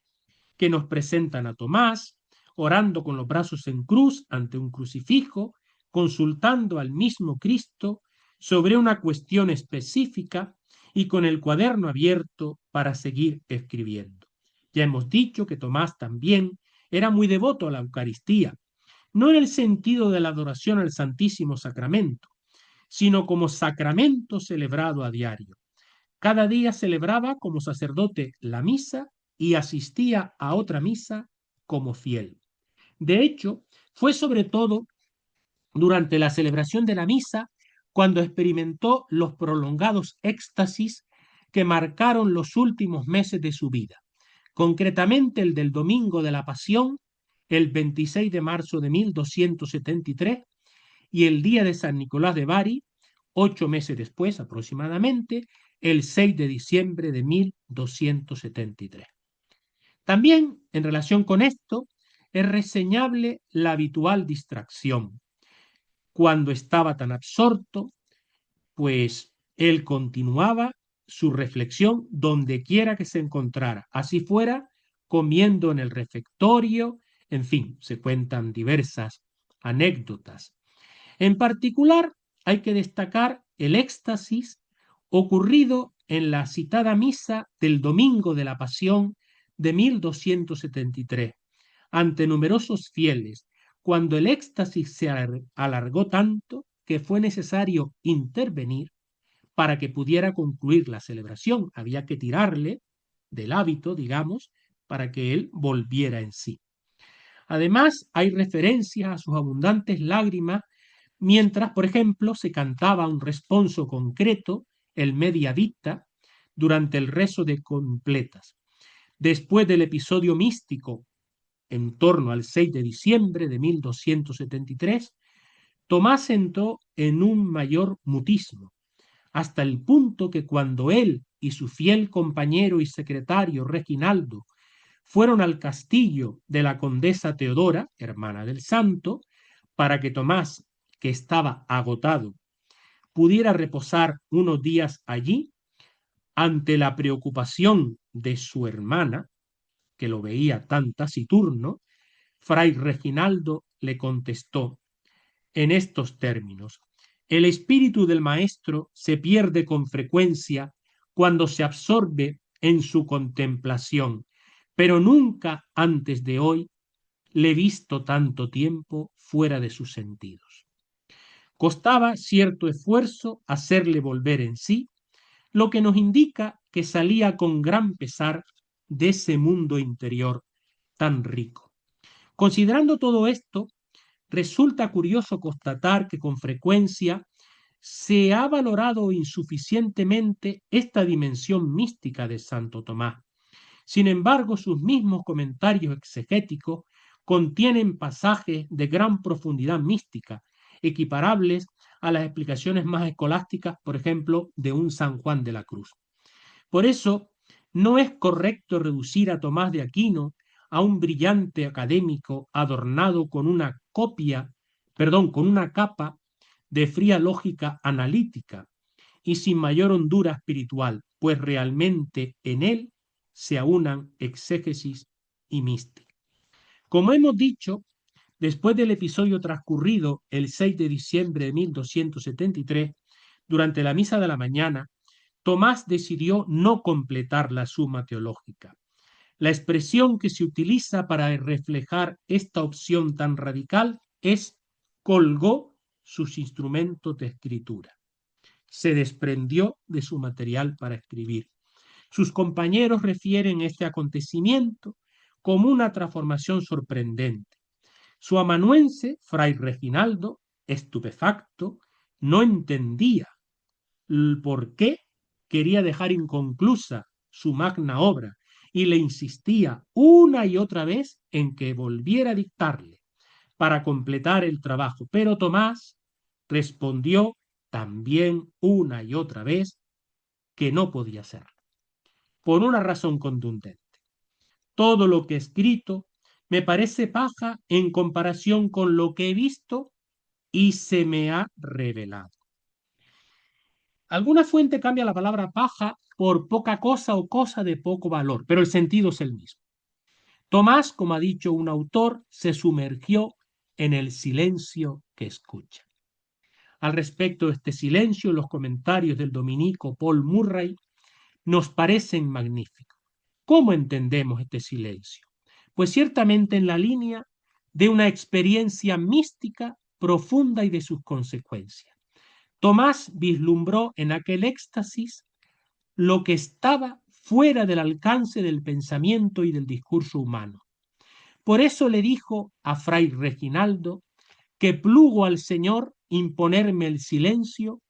que nos presentan a Tomás orando con los brazos en cruz ante un crucifijo, consultando al mismo Cristo sobre una cuestión específica y con el cuaderno abierto para seguir escribiendo. Ya hemos dicho que Tomás también era muy devoto a la Eucaristía, no en el sentido de la adoración al Santísimo Sacramento, sino como sacramento celebrado a diario. Cada día celebraba como sacerdote la misa y asistía a otra misa como fiel. De hecho, fue sobre todo durante la celebración de la misa cuando experimentó los prolongados éxtasis que marcaron los últimos meses de su vida, concretamente el del Domingo de la Pasión, el 26 de marzo de 1273, y el día de San Nicolás de Bari, 8 meses después aproximadamente, el 6 de diciembre de 1273. También, en relación con esto, es reseñable la habitual distracción. Cuando estaba tan absorto, pues él continuaba su reflexión donde quiera que se encontrara, así fuera comiendo en el refectorio, en fin, se cuentan diversas anécdotas. En particular, hay que destacar el éxtasis ocurrido en la citada misa del Domingo de la Pasión de 1273, ante numerosos fieles, cuando el éxtasis se alargó tanto que fue necesario intervenir para que pudiera concluir la celebración. Había que tirarle del hábito, digamos, para que él volviera en sí. Además, hay referencias a sus abundantes lágrimas mientras, por ejemplo, se cantaba un responso concreto, el Media Dicta, durante el rezo de completas. Después del episodio místico, en torno al 6 de diciembre de 1273, Tomás entró en un mayor mutismo, hasta el punto que cuando él y su fiel compañero y secretario Reginaldo fueron al castillo de la condesa Teodora, hermana del santo, para que Tomás, que estaba agotado, pudiera reposar unos días allí, ante la preocupación de su hermana, que lo veía tan taciturno, Fray Reginaldo le contestó en estos términos: el espíritu del maestro se pierde con frecuencia cuando se absorbe en su contemplación, pero nunca antes de hoy le he visto tanto tiempo fuera de sus sentidos. Costaba cierto esfuerzo hacerle volver en sí, lo que nos indica que salía con gran pesar de ese mundo interior tan rico. Considerando todo esto, resulta curioso constatar que con frecuencia se ha valorado insuficientemente esta dimensión mística de Santo Tomás. Sin embargo, sus mismos comentarios exegéticos contienen pasajes de gran profundidad mística, equiparables a las explicaciones más escolásticas, por ejemplo, de un San Juan de la Cruz. Por eso, no es correcto reducir a Tomás de Aquino a un brillante académico adornado con una con una capa de fría lógica analítica y sin mayor hondura espiritual, pues realmente en él se aunan exégesis y mística. Como hemos dicho, después del episodio transcurrido el 6 de diciembre de 1273, durante la misa de la mañana, Tomás decidió no completar la suma teológica. La expresión que se utiliza para reflejar esta opción tan radical es colgó sus instrumentos de escritura. Se desprendió de su material para escribir. Sus compañeros refieren este acontecimiento como una transformación sorprendente. Su amanuense, Fray Reginaldo, estupefacto, no entendía por qué quería dejar inconclusa su magna obra y le insistía una y otra vez en que volviera a dictarle para completar el trabajo. Pero Tomás respondió también una y otra vez que no podía hacerlo, por una razón contundente. Todo lo que he escrito me parece paja en comparación con lo que he visto y se me ha revelado. Alguna fuente cambia la palabra paja por poca cosa o cosa de poco valor, pero el sentido es el mismo. Tomás, como ha dicho un autor, se sumergió en el silencio que escucha. Al respecto de este silencio, los comentarios del dominico Paul Murray nos parecen magníficos. ¿Cómo entendemos este silencio? Pues ciertamente en la línea de una experiencia mística profunda y de sus consecuencias. Tomás vislumbró en aquel éxtasis lo que estaba fuera del alcance del pensamiento y del discurso humano. Por eso le dijo a Fray Reginaldo que plugo al Señor imponerme el silencio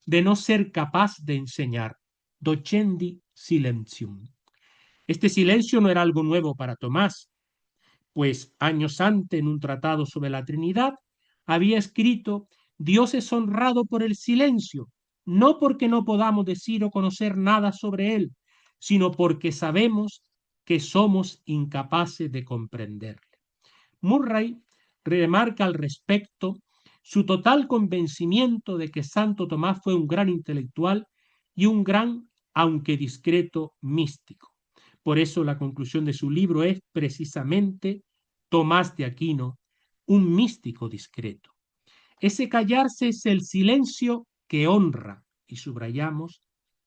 de no ser capaz de enseñar. Docendi silentium. Este silencio no era algo nuevo para Tomás, pues años antes en un tratado sobre la Trinidad había escrito: Dios es honrado por el silencio, no porque no podamos decir o conocer nada sobre él, sino porque sabemos que somos incapaces de comprenderle. Murray remarca al respecto su total convencimiento de que Santo Tomás fue un gran intelectual y un gran, aunque discreto, místico. Por eso la conclusión de su libro es precisamente Tomás de Aquino, un místico discreto. Ese callarse es el silencio que honra, y subrayamos,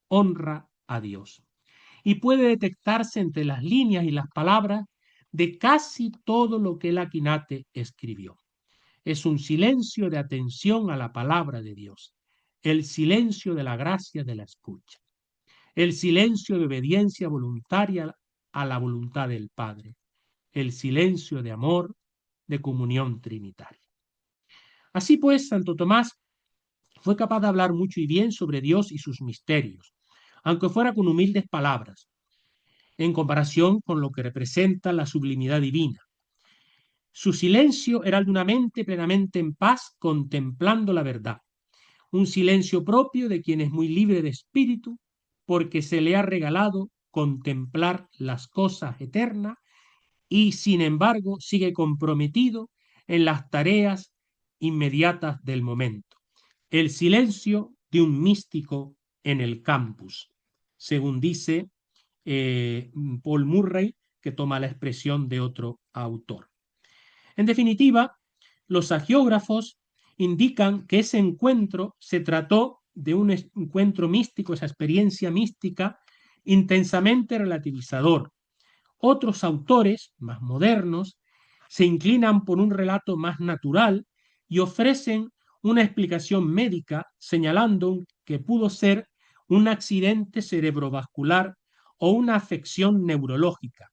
honra a Dios. Y puede detectarse entre las líneas y las palabras de casi todo lo que el Aquinate escribió. es un silencio de atención a la palabra de Dios, el silencio de la gracia de la escucha, el silencio de obediencia voluntaria a la voluntad del Padre, el silencio de amor, de comunión trinitaria. Así pues, Santo Tomás fue capaz de hablar mucho y bien sobre Dios y sus misterios, aunque fuera con humildes palabras, en comparación con lo que representa la sublimidad divina. Su silencio era el de una mente plenamente en paz, contemplando la verdad, un silencio propio de quien es muy libre de espíritu, porque se le ha regalado contemplar las cosas eternas y, sin embargo, sigue comprometido en las tareas inmediatas del momento. El silencio de un místico en el campus, según dice Paul Murray, que toma la expresión de otro autor. En definitiva, los hagiógrafos indican que ese encuentro se trató de un encuentro místico, esa experiencia mística intensamente relativizador. Otros autores, más modernos, se inclinan por un relato más natural y ofrecen una explicación médica señalando que pudo ser un accidente cerebrovascular o una afección neurológica.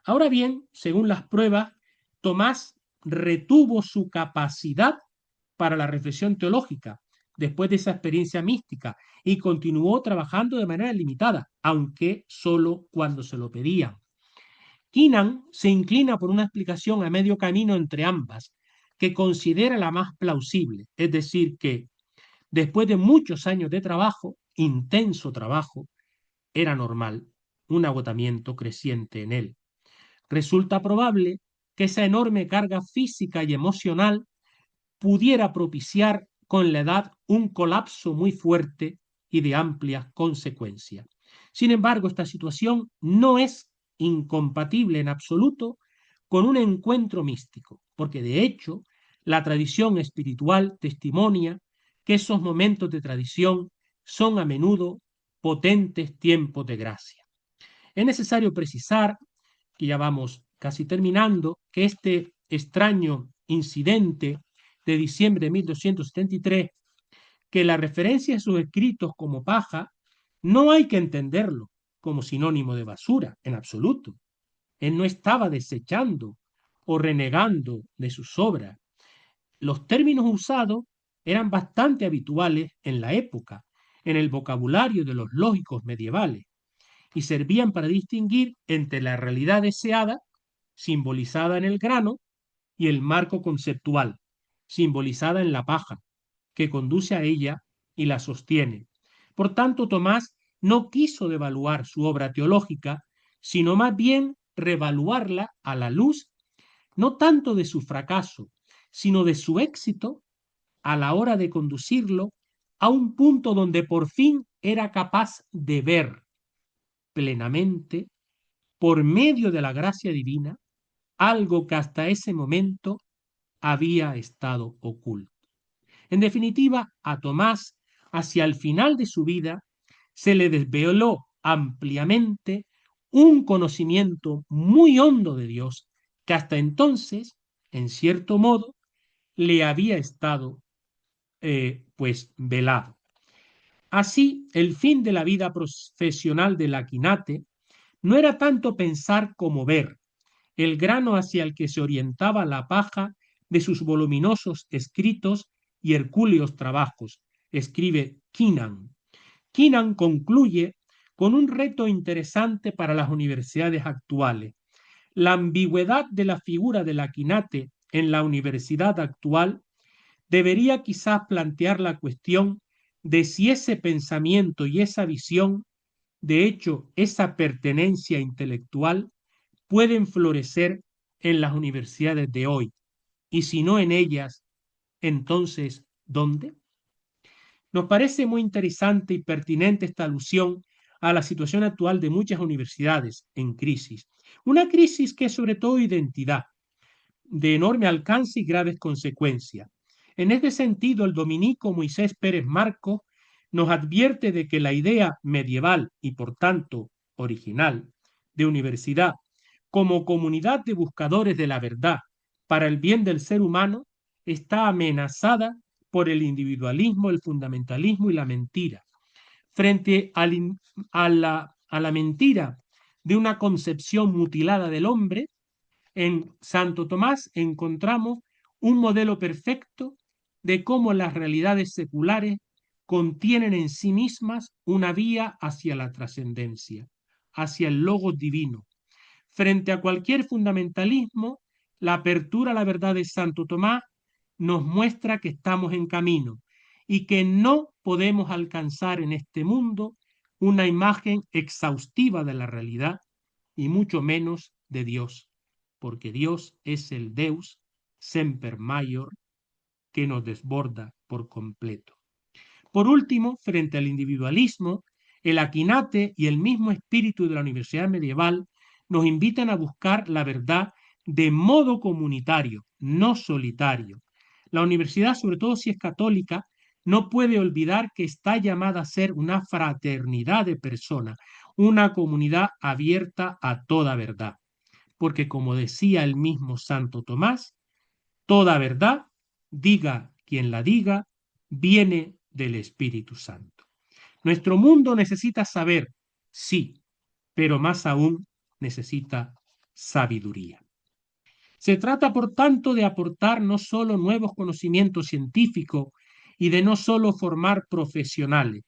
Ahora bien, según las pruebas, Tomás retuvo su capacidad para la reflexión teológica después de esa experiencia mística y continuó trabajando de manera limitada, aunque solo cuando se lo pedían. Keenan se inclina por una explicación a medio camino entre ambas, que considera la más plausible, es decir, que después de muchos años de trabajo, intenso trabajo, era normal un agotamiento creciente en él. Resulta probable que esa enorme carga física y emocional pudiera propiciar con la edad un colapso muy fuerte y de amplias consecuencias. Sin embargo, esta situación no es incompatible en absoluto con un encuentro místico, porque de hecho la tradición espiritual testimonia que esos momentos de tradición son a menudo potentes tiempos de gracia. Es necesario precisar, que ya vamos casi terminando, que este extraño incidente de diciembre de 1273, que la referencia a sus escritos como paja, no hay que entenderlo como sinónimo de basura, en absoluto. Él no estaba desechando o renegando de sus obras. Los términos usados eran bastante habituales en la época, en el vocabulario de los lógicos medievales, y servían para distinguir entre la realidad deseada, simbolizada en el grano, y el marco conceptual, simbolizada en la paja, que conduce a ella y la sostiene. Por tanto, Tomás no quiso devaluar su obra teológica, sino más bien revaluarla a la luz no tanto de su fracaso, sino de su éxito a la hora de conducirlo a un punto donde por fin era capaz de ver plenamente, por medio de la gracia divina, algo que hasta ese momento había estado oculto. En definitiva, a Tomás, hacia el final de su vida, se le desveló ampliamente un conocimiento muy hondo de Dios que hasta entonces, en cierto modo, le había estado pues velado. Así, el fin de la vida profesional del Aquinate no era tanto pensar como ver, el grano hacia el que se orientaba la paja de sus voluminosos escritos y hercúleos trabajos, escribe Keenan. Keenan concluye con un reto interesante para las universidades actuales. La ambigüedad de la figura del Aquinate en la universidad actual debería quizás plantear la cuestión de si ese pensamiento y esa visión, de hecho, esa pertenencia intelectual, pueden florecer en las universidades de hoy. Y si no en ellas, entonces, ¿dónde? Nos parece muy interesante y pertinente esta alusión a la situación actual de muchas universidades en crisis. Una crisis que es sobre todo identidad, de enorme alcance y graves consecuencias. En este sentido, el dominico Moisés Pérez Marcos nos advierte de que la idea medieval y por tanto original de universidad como comunidad de buscadores de la verdad para el bien del ser humano está amenazada por el individualismo, el fundamentalismo y la mentira. Frente a la mentira de una concepción mutilada del hombre, en Santo Tomás encontramos un modelo perfecto de cómo las realidades seculares contienen en sí mismas una vía hacia la trascendencia, hacia el logos divino. Frente a cualquier fundamentalismo, la apertura a la verdad de Santo Tomás nos muestra que estamos en camino y que no podemos alcanzar en este mundo una imagen exhaustiva de la realidad y mucho menos de Dios, porque Dios es el Deus semper maior que nos desborda por completo. Por último, frente al individualismo, el Aquinate y el mismo espíritu de la Universidad Medieval nos invitan a buscar la verdad de modo comunitario, no solitario. La universidad, sobre todo si es católica, no puede olvidar que está llamada a ser una fraternidad de personas, una comunidad abierta a toda verdad. Porque como decía el mismo Santo Tomás, toda verdad, diga quien la diga, viene del Espíritu Santo. Nuestro mundo necesita saber, sí, pero más aún necesita sabiduría. Se trata, por tanto, de aportar no solo nuevos conocimientos científicos y de no solo formar profesionales,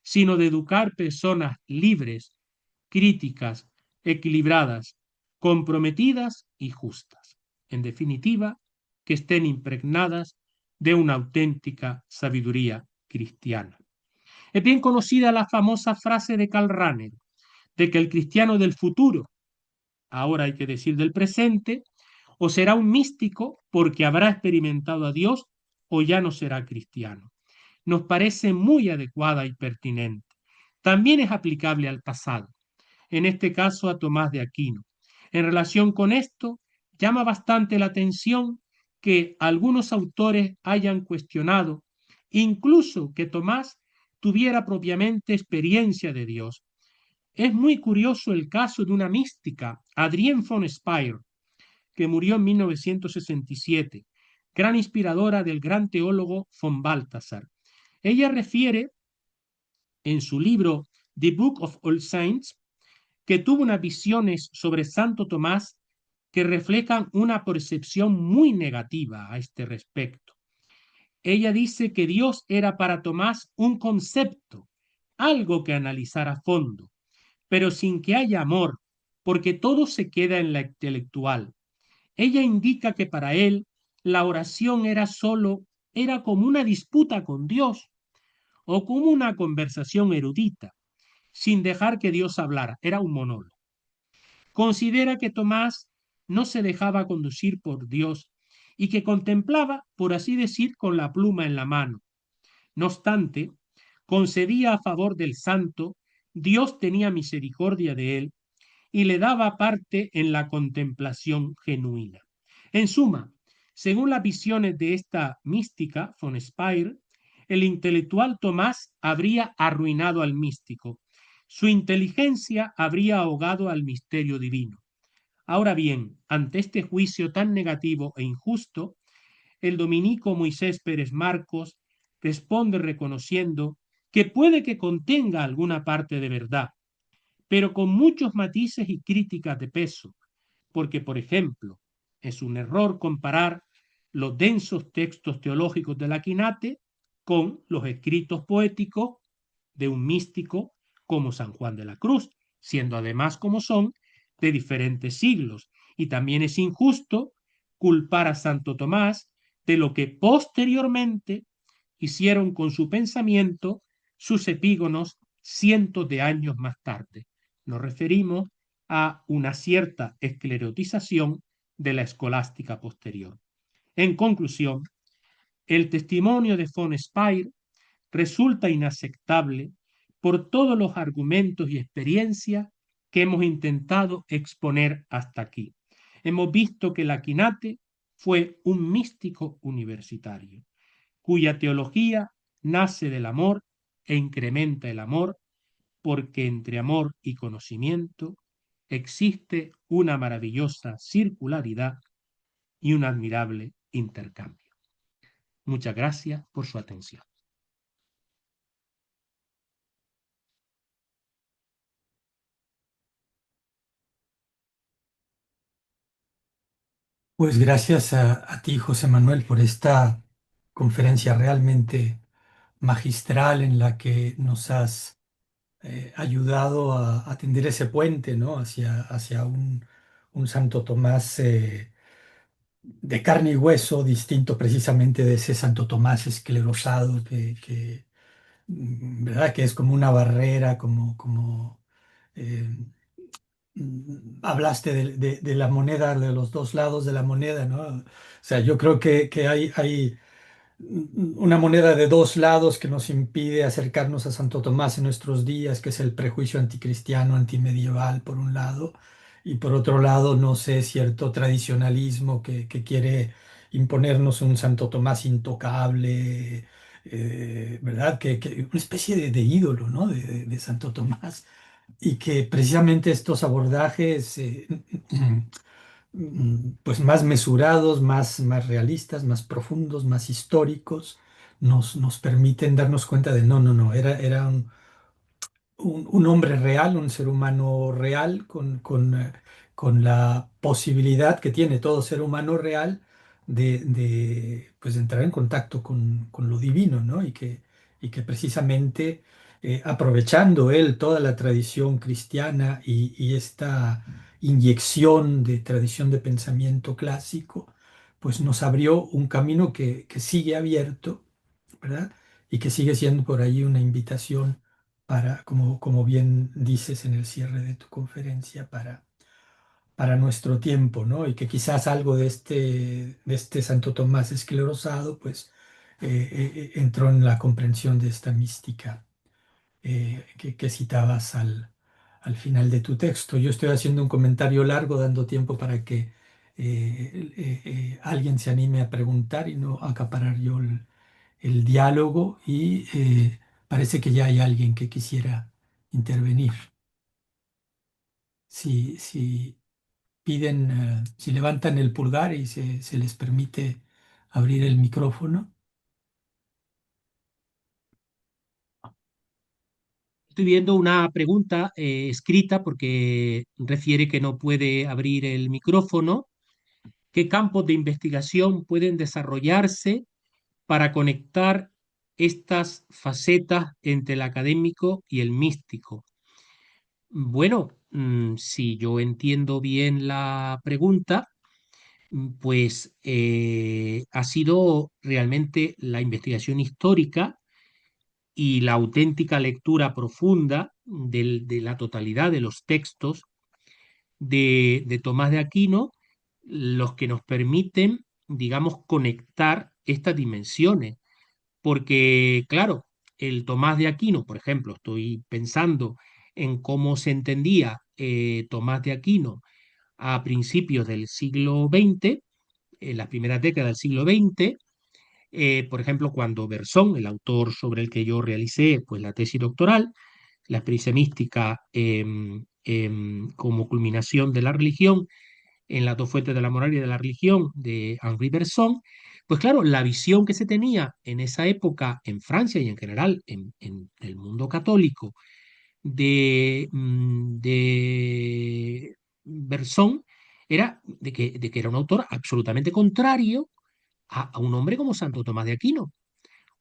sino de educar personas libres, críticas, equilibradas, comprometidas y justas. En definitiva, que estén impregnadas de una auténtica sabiduría cristiana. Es bien conocida la famosa frase de Karl Rahner, de que el cristiano del futuro, ahora hay que decir del presente, o será un místico porque habrá experimentado a Dios o ya no será cristiano. Nos parece muy adecuada y pertinente. También es aplicable al pasado, en este caso a Tomás de Aquino. En relación con esto, llama bastante la atención que algunos autores hayan cuestionado incluso que Tomás tuviera propiamente experiencia de Dios. Es muy curioso el caso de una mística, Adrienne von Speyr, que murió en 1967, gran inspiradora del gran teólogo von Balthasar. Ella refiere en su libro The Book of All Saints que tuvo unas visiones sobre Santo Tomás que reflejan una percepción muy negativa a este respecto. Ella dice que Dios era para Tomás un concepto, algo que analizar a fondo, pero sin que haya amor, porque todo se queda en la intelectual. Ella indica que para él la oración era como una disputa con Dios o como una conversación erudita, sin dejar que Dios hablara, era un monólogo. Considera que Tomás no se dejaba conducir por Dios y que contemplaba, por así decir, con la pluma en la mano. No obstante, concedía a favor del santo, Dios tenía misericordia de él y le daba parte en la contemplación genuina. En suma, según las visiones de esta mística, von Speyr, el intelectual Tomás habría arruinado al místico. Su inteligencia habría ahogado al misterio divino. Ahora bien, ante este juicio tan negativo e injusto, el dominico Moisés Pérez Marcos responde reconociendo que puede que contenga alguna parte de verdad, pero con muchos matices y críticas de peso, porque, por ejemplo, es un error comparar los densos textos teológicos del Aquinate con los escritos poéticos de un místico como San Juan de la Cruz, siendo además como son de diferentes siglos. Y también es injusto culpar a Santo Tomás de lo que posteriormente hicieron con su pensamiento sus epígonos cientos de años más tarde. Nos referimos a una cierta esclerotización de la escolástica posterior. En conclusión, el testimonio de von Speyr resulta inaceptable por todos los argumentos y experiencias que hemos intentado exponer hasta aquí. Hemos visto que Laquinate fue un místico universitario, cuya teología nace del amor e incrementa el amor, porque entre amor y conocimiento existe una maravillosa circularidad y un admirable intercambio. Muchas gracias por su atención. Pues gracias a ti, José Manuel, por esta conferencia realmente magistral en la que nos has ayudado a tender ese puente, ¿no? Hacia un Santo Tomás de carne y hueso, distinto precisamente de ese Santo Tomás esclerosado ¿verdad? Que es como una barrera, eh, hablaste de la moneda, de los dos lados de la moneda, ¿no? O sea, yo creo que hay una moneda de dos lados que nos impide acercarnos a Santo Tomás en nuestros días, que es el prejuicio anticristiano, antimedieval, por un lado, y por otro lado, no sé, cierto tradicionalismo que quiere imponernos un Santo Tomás intocable, ¿verdad? Una especie de ídolo, ¿no? De Santo Tomás, y que precisamente estos abordajes pues más mesurados, más realistas, más profundos, más históricos, nos permiten darnos cuenta de no, no, no, era un hombre real, un ser humano real, con la posibilidad que tiene todo ser humano real pues, de entrar en contacto con lo divino, ¿no? Y que precisamente aprovechando él toda la tradición cristiana y esta inyección de tradición de pensamiento clásico, pues nos abrió un camino que sigue abierto, ¿verdad? Y que sigue siendo por ahí una invitación para, como bien dices en el cierre de tu conferencia, para nuestro tiempo, ¿no? Y que quizás algo de este Santo Tomás esclerosado, pues, entró en la comprensión de esta mística que citabas al final de tu texto. Yo estoy haciendo un comentario largo, dando tiempo para que alguien se anime a preguntar y no acaparar yo el diálogo y parece que ya hay alguien que quisiera intervenir. Si piden, si levantan el pulgar y se les permite abrir el micrófono. Estoy viendo una pregunta escrita porque refiere que no puede abrir el micrófono. ¿Qué campos de investigación pueden desarrollarse para conectar estas facetas entre el académico y el místico? Bueno, si yo entiendo bien la pregunta, pues ha sido realmente la investigación histórica y la auténtica lectura profunda de la totalidad de los textos de Tomás de Aquino los que nos permiten, digamos, conectar estas dimensiones. Porque, claro, el Tomás de Aquino, por ejemplo, estoy pensando en cómo se entendía Tomás de Aquino a principios del siglo XX, en las primeras décadas del siglo XX, por ejemplo, cuando Bersón, el autor sobre el que yo realicé pues, la tesis doctoral, la experiencia mística como culminación de la religión, en las dos fuentes de la moral y de la religión de Henri Bergson, pues claro, la visión que se tenía en esa época en Francia y en general en el mundo católico de Bergson era de que era un autor absolutamente contrario a un hombre como Santo Tomás de Aquino.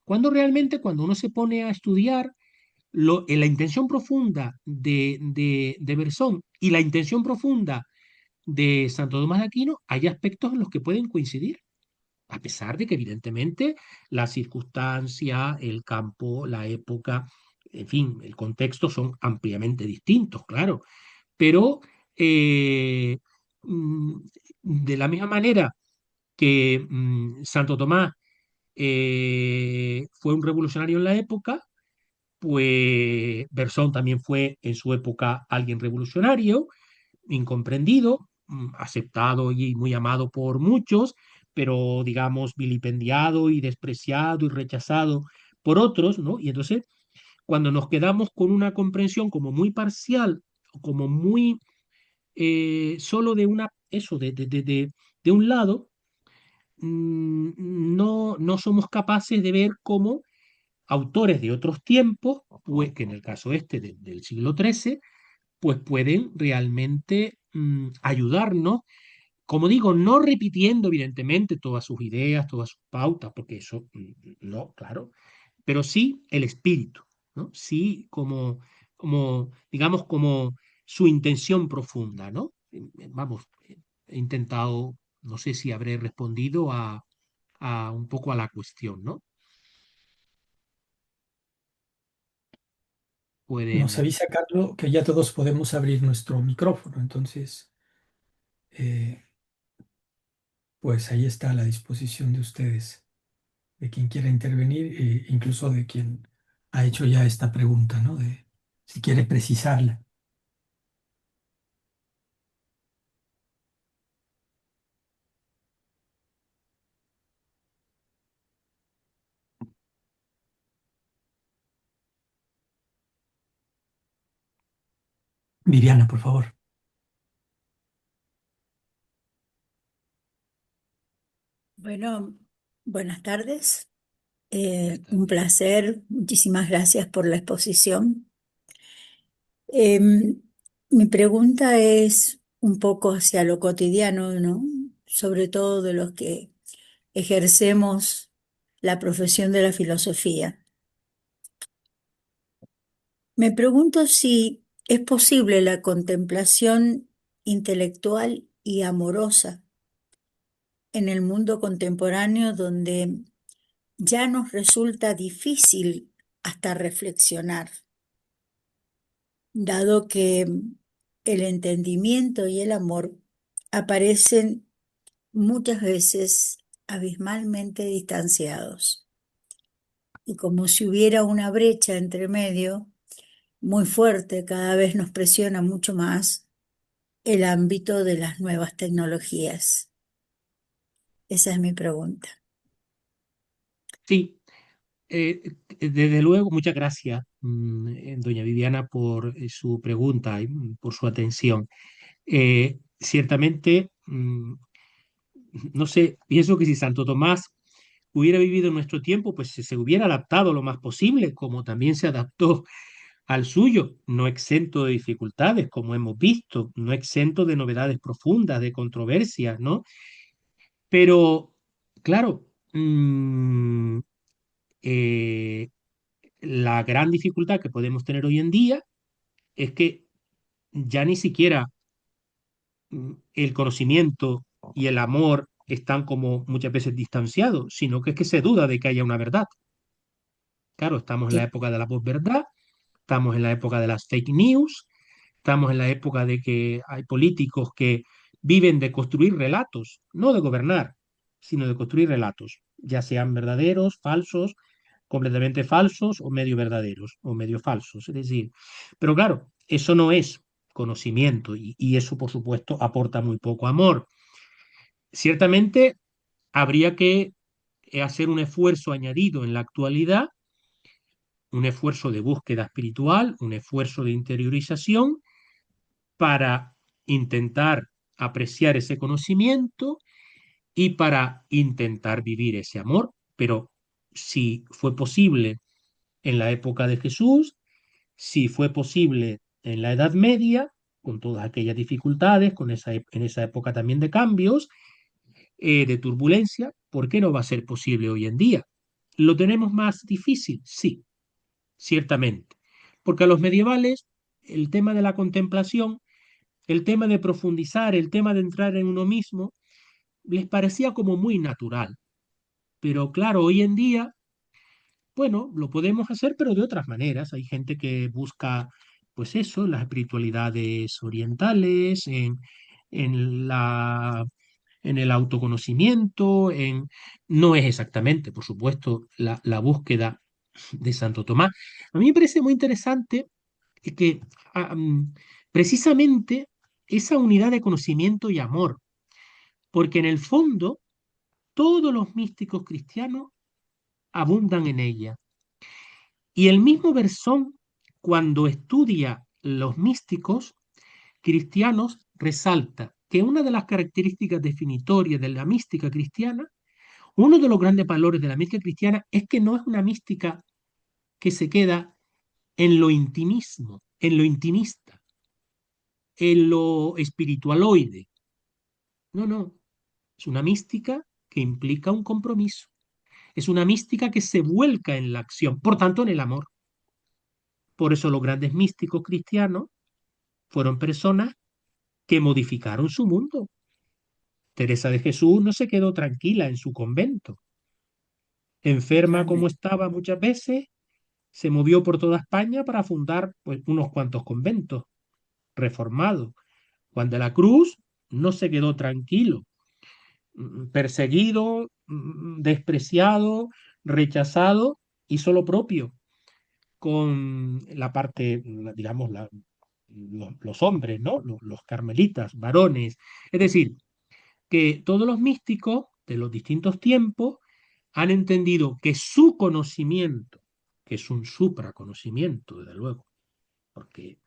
Cuando realmente, cuando uno se pone a estudiar la intención profunda de Bersón y la intención profunda de Santo Tomás de Aquino, hay aspectos en los que pueden coincidir, a pesar de que evidentemente la circunstancia, el campo, la época, en fin, el contexto son ampliamente distintos, claro, pero eh, mm, de la misma manera que Santo Tomás fue un revolucionario en la época, pues Bersón también fue en su época alguien revolucionario, incomprendido, aceptado y muy amado por muchos, pero digamos vilipendiado y despreciado y rechazado por otros, ¿no? Y entonces, cuando nos quedamos con una comprensión como muy parcial, o como muy solo de una, eso, de un lado, no somos capaces de ver cómo autores de otros tiempos, pues que en el caso este del siglo XIII, pues pueden realmente ayudarnos, como digo, no repitiendo evidentemente todas sus ideas, todas sus pautas, porque eso no, claro, pero sí el espíritu, ¿no? Sí como, digamos, como su intención profunda, ¿no? Vamos, he intentado, no sé si habré respondido a un poco a la cuestión, ¿no? Nos Pueden. avisa Carlos que ya todos podemos abrir nuestro micrófono, entonces, eh, pues ahí está a la disposición de ustedes, de quien quiera intervenir, incluso de quien ha hecho ya esta pregunta, ¿no? De si quiere precisarla. Viviana, por favor. Bueno, buenas tardes. Buenas Un tardes. placer. Muchísimas gracias por la exposición. Em, Mi pregunta es un poco hacia lo cotidiano, ¿no? Sobre todo de los que ejercemos la profesión de la filosofía. Me pregunto si es posible la contemplación intelectual y amorosa en el mundo contemporáneo donde ya nos resulta difícil hasta reflexionar, dado que el entendimiento y el amor aparecen muchas veces abismalmente distanciados, y como si hubiera una brecha entre medio muy fuerte, cada vez nos presiona mucho más el ámbito de las nuevas tecnologías. Esa es mi pregunta. Sí, desde luego, muchas gracias, doña Viviana, por su pregunta y por su atención. Ciertamente, no sé, pienso que si Santo Tomás hubiera vivido en nuestro tiempo, pues se hubiera adaptado lo más posible, como también se adaptó al suyo, no exento de dificultades, como hemos visto, no exento de novedades profundas, de controversias, ¿no? Pero, claro, eh, la gran dificultad que podemos tener hoy en día es que ya ni siquiera el conocimiento y el amor están como muchas veces distanciados, sino que es que se duda de que haya una verdad. Claro, estamos en la Sí, época de la posverdad, estamos en la época de las fake news, estamos en la época de que hay políticos que viven de construir relatos, no de gobernar, sino de construir relatos, ya sean verdaderos, falsos, completamente falsos o medio verdaderos o medio falsos. Es decir, pero claro, eso no es conocimiento y eso, por supuesto, aporta muy poco amor. Ciertamente, habría que hacer un esfuerzo añadido en la actualidad, un esfuerzo de búsqueda espiritual, un esfuerzo de interiorización para intentar apreciar ese conocimiento y para intentar vivir ese amor. Pero si fue posible en la época de Jesús, si fue posible en la Edad Media, con todas aquellas dificultades, en esa época también de cambios, de turbulencia, ¿por qué no va a ser posible hoy en día? ¿Lo tenemos más difícil? Sí, ciertamente. Porque a los medievales el tema de la contemplación, el tema de profundizar, el tema de entrar en uno mismo, les parecía como muy natural. Pero claro, hoy en día, bueno, lo podemos hacer, pero de otras maneras. Hay gente que busca, pues eso, las espiritualidades orientales, en en el autoconocimiento, no es exactamente, por supuesto, la búsqueda de Santo Tomás. A mí me parece muy interesante que ah, mm, precisamente esa unidad de conocimiento y amor, porque en el fondo todos los místicos cristianos abundan en ella. Y el mismo Bersón, cuando estudia los místicos cristianos, resalta que una de las características definitorias de la mística cristiana Uno de los grandes valores de la mística cristiana es que no es una mística que se queda en lo intimismo, en lo intimista, en lo espiritualoide. No, no, es una mística que implica un compromiso. Es una mística que se vuelca en la acción, por tanto en el amor. Por eso los grandes místicos cristianos fueron personas que modificaron su mundo. Teresa de Jesús no se quedó tranquila en su convento. Enferma como Totalmente. estaba muchas veces, se movió por toda España para fundar pues, unos cuantos conventos reformados. Juan de la Cruz no se quedó tranquilo, perseguido, despreciado, rechazado, hizo lo propio con la parte, digamos, los hombres, ¿no? Los carmelitas, varones. Es decir, que todos los místicos de los distintos tiempos han entendido que su conocimiento, que es un supraconocimiento, desde luego, porque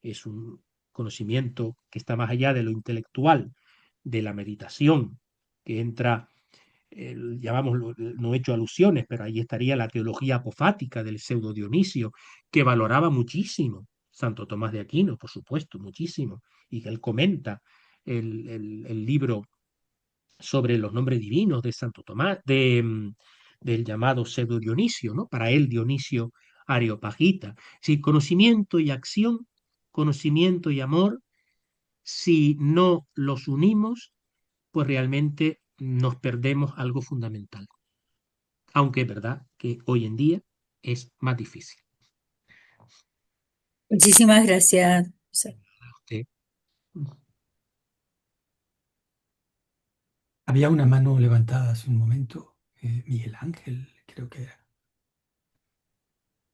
es un conocimiento que está más allá de lo intelectual, de la meditación, que entra, llamamos, no he hecho alusiones, pero ahí estaría la teología apofática del pseudo Dionisio, que valoraba muchísimo Santo Tomás de Aquino, por supuesto, muchísimo, y que él comenta el libro sobre los nombres divinos de Santo Tomás, del llamado pseudo Dionisio, ¿no? Para él Dionisio Areopagita. Si conocimiento y acción, conocimiento y amor, si no los unimos, pues realmente nos perdemos algo fundamental. Aunque es verdad que hoy en día es más difícil. Muchísimas gracias. ¿Sí? Había una mano levantada hace un momento, Miguel Ángel, creo que era.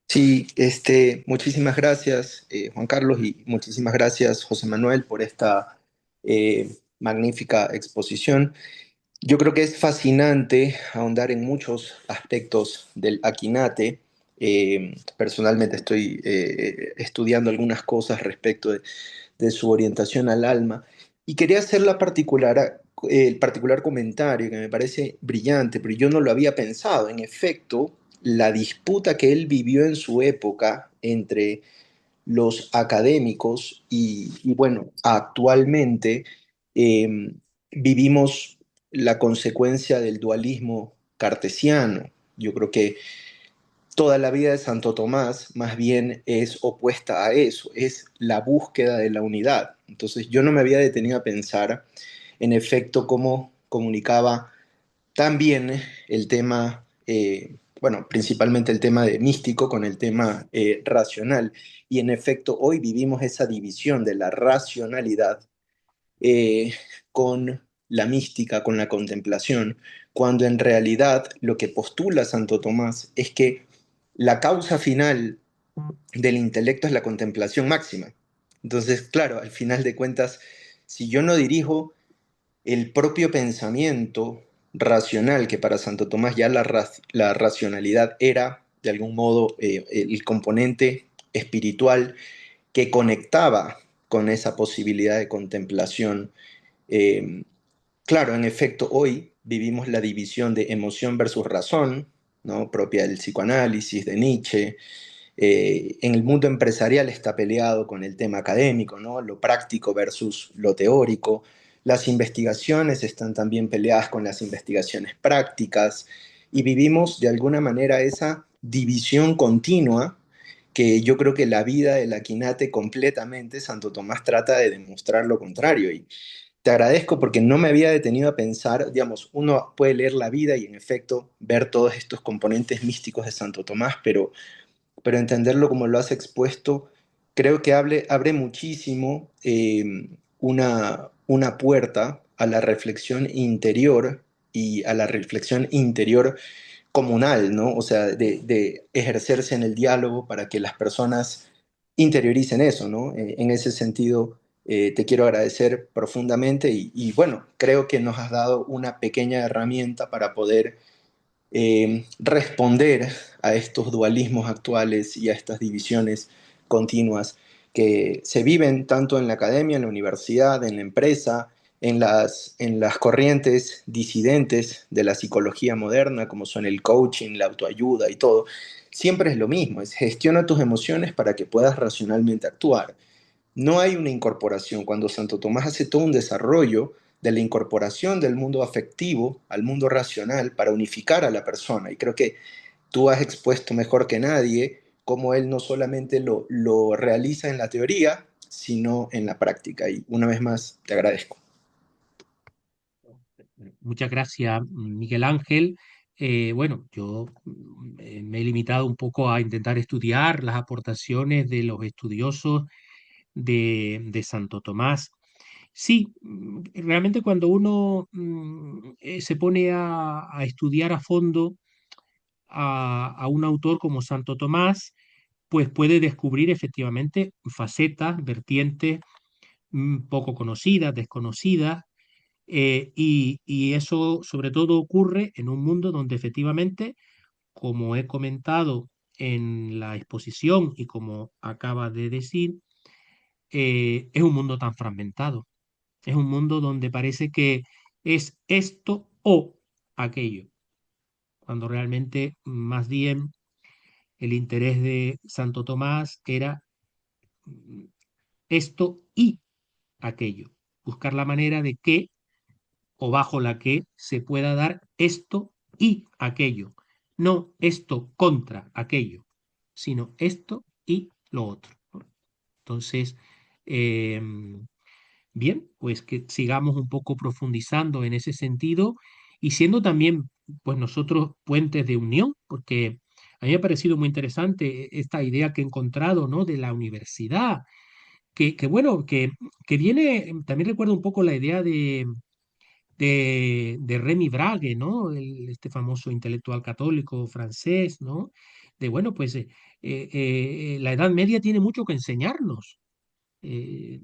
Sí, muchísimas gracias, Juan Carlos, y muchísimas gracias, José Manuel, por esta magnífica exposición. Yo creo que es fascinante ahondar en muchos aspectos del Aquinate. Personalmente estoy estudiando algunas cosas respecto de su orientación al alma y quería hacer el particular comentario que me parece brillante, pero yo no lo había pensado. En efecto, la disputa que él vivió en su época entre los académicos y bueno, actualmente eh, vivimos la consecuencia del dualismo cartesiano. Yo creo que toda la vida de Santo Tomás más bien es opuesta a eso, es la búsqueda de la unidad. Entonces yo no me había detenido a pensar en efecto cómo comunicaba también el tema, bueno, principalmente el tema de místico con el tema racional. Y en efecto, hoy vivimos esa división de la racionalidad eh, con la mística, con la contemplación, cuando en realidad lo que postula Santo Tomás es que la causa final del intelecto es la contemplación máxima. Entonces, claro, al final de cuentas, si yo no dirijo el propio pensamiento racional, que para Santo Tomás ya la racionalidad era de algún modo el componente espiritual que conectaba con esa posibilidad de contemplación. eh, claro, en efecto, hoy vivimos la división de emoción versus razón, ¿no? Propia del psicoanálisis, de Nietzsche. En el mundo empresarial está peleado con el tema académico, ¿no? Lo práctico versus lo teórico. Las investigaciones están también peleadas con las investigaciones prácticas y vivimos de alguna manera esa división continua que yo creo que la vida del Aquinate completamente, Santo Tomás trata de demostrar lo contrario. Y te agradezco porque no me había detenido a pensar, digamos, uno puede leer la vida y en efecto ver todos estos componentes místicos de Santo Tomás, pero entenderlo como lo has expuesto, creo que abre muchísimo una puerta a la reflexión interior y a la reflexión interior comunal, ¿no? O sea, de ejercerse en el diálogo para que las personas interioricen eso, ¿no? En ese sentido, te quiero agradecer profundamente y bueno, creo que nos has dado una pequeña herramienta para poder responder a estos dualismos actuales y a estas divisiones continuas que se viven tanto en la academia, en la universidad, en la empresa, en las corrientes disidentes de la psicología moderna, como son el coaching, la autoayuda y todo, siempre es lo mismo, es gestiona tus emociones para que puedas racionalmente actuar. No hay una incorporación. Cuando Santo Tomás hace todo un desarrollo de la incorporación del mundo afectivo al mundo racional para unificar a la persona. Y creo que tú has expuesto mejor que nadie cómo él no solamente lo realiza en la teoría, sino en la práctica. Y una vez más, te agradezco. Muchas gracias, Miguel Ángel. Bueno, yo me he limitado un poco a intentar estudiar las aportaciones de los estudiosos de Santo Tomás. Sí, realmente cuando uno se pone a estudiar a fondo a un autor como Santo Tomás, pues puede descubrir efectivamente facetas, vertientes poco conocidas, desconocidas, y eso sobre todo ocurre en un mundo donde efectivamente, como he comentado en la exposición y como acaba de decir, es un mundo tan fragmentado. Es un mundo donde parece que es esto o aquello, cuando realmente más bien el interés de Santo Tomás era mm, esto y aquello, buscar la manera de que o bajo la que se pueda dar esto y aquello, no esto contra aquello, sino esto y lo otro, ¿no? Entonces, eh, bien, pues que sigamos un poco profundizando en ese sentido y siendo también, pues nosotros puentes de unión, porque a mí me ha parecido muy interesante esta idea que he encontrado, ¿no? De la universidad, que bueno, que viene, también recuerdo un poco la idea de Rémy Brague, ¿no? Este famoso intelectual católico francés, ¿no? De bueno, pues la Edad Media tiene mucho que enseñarnos.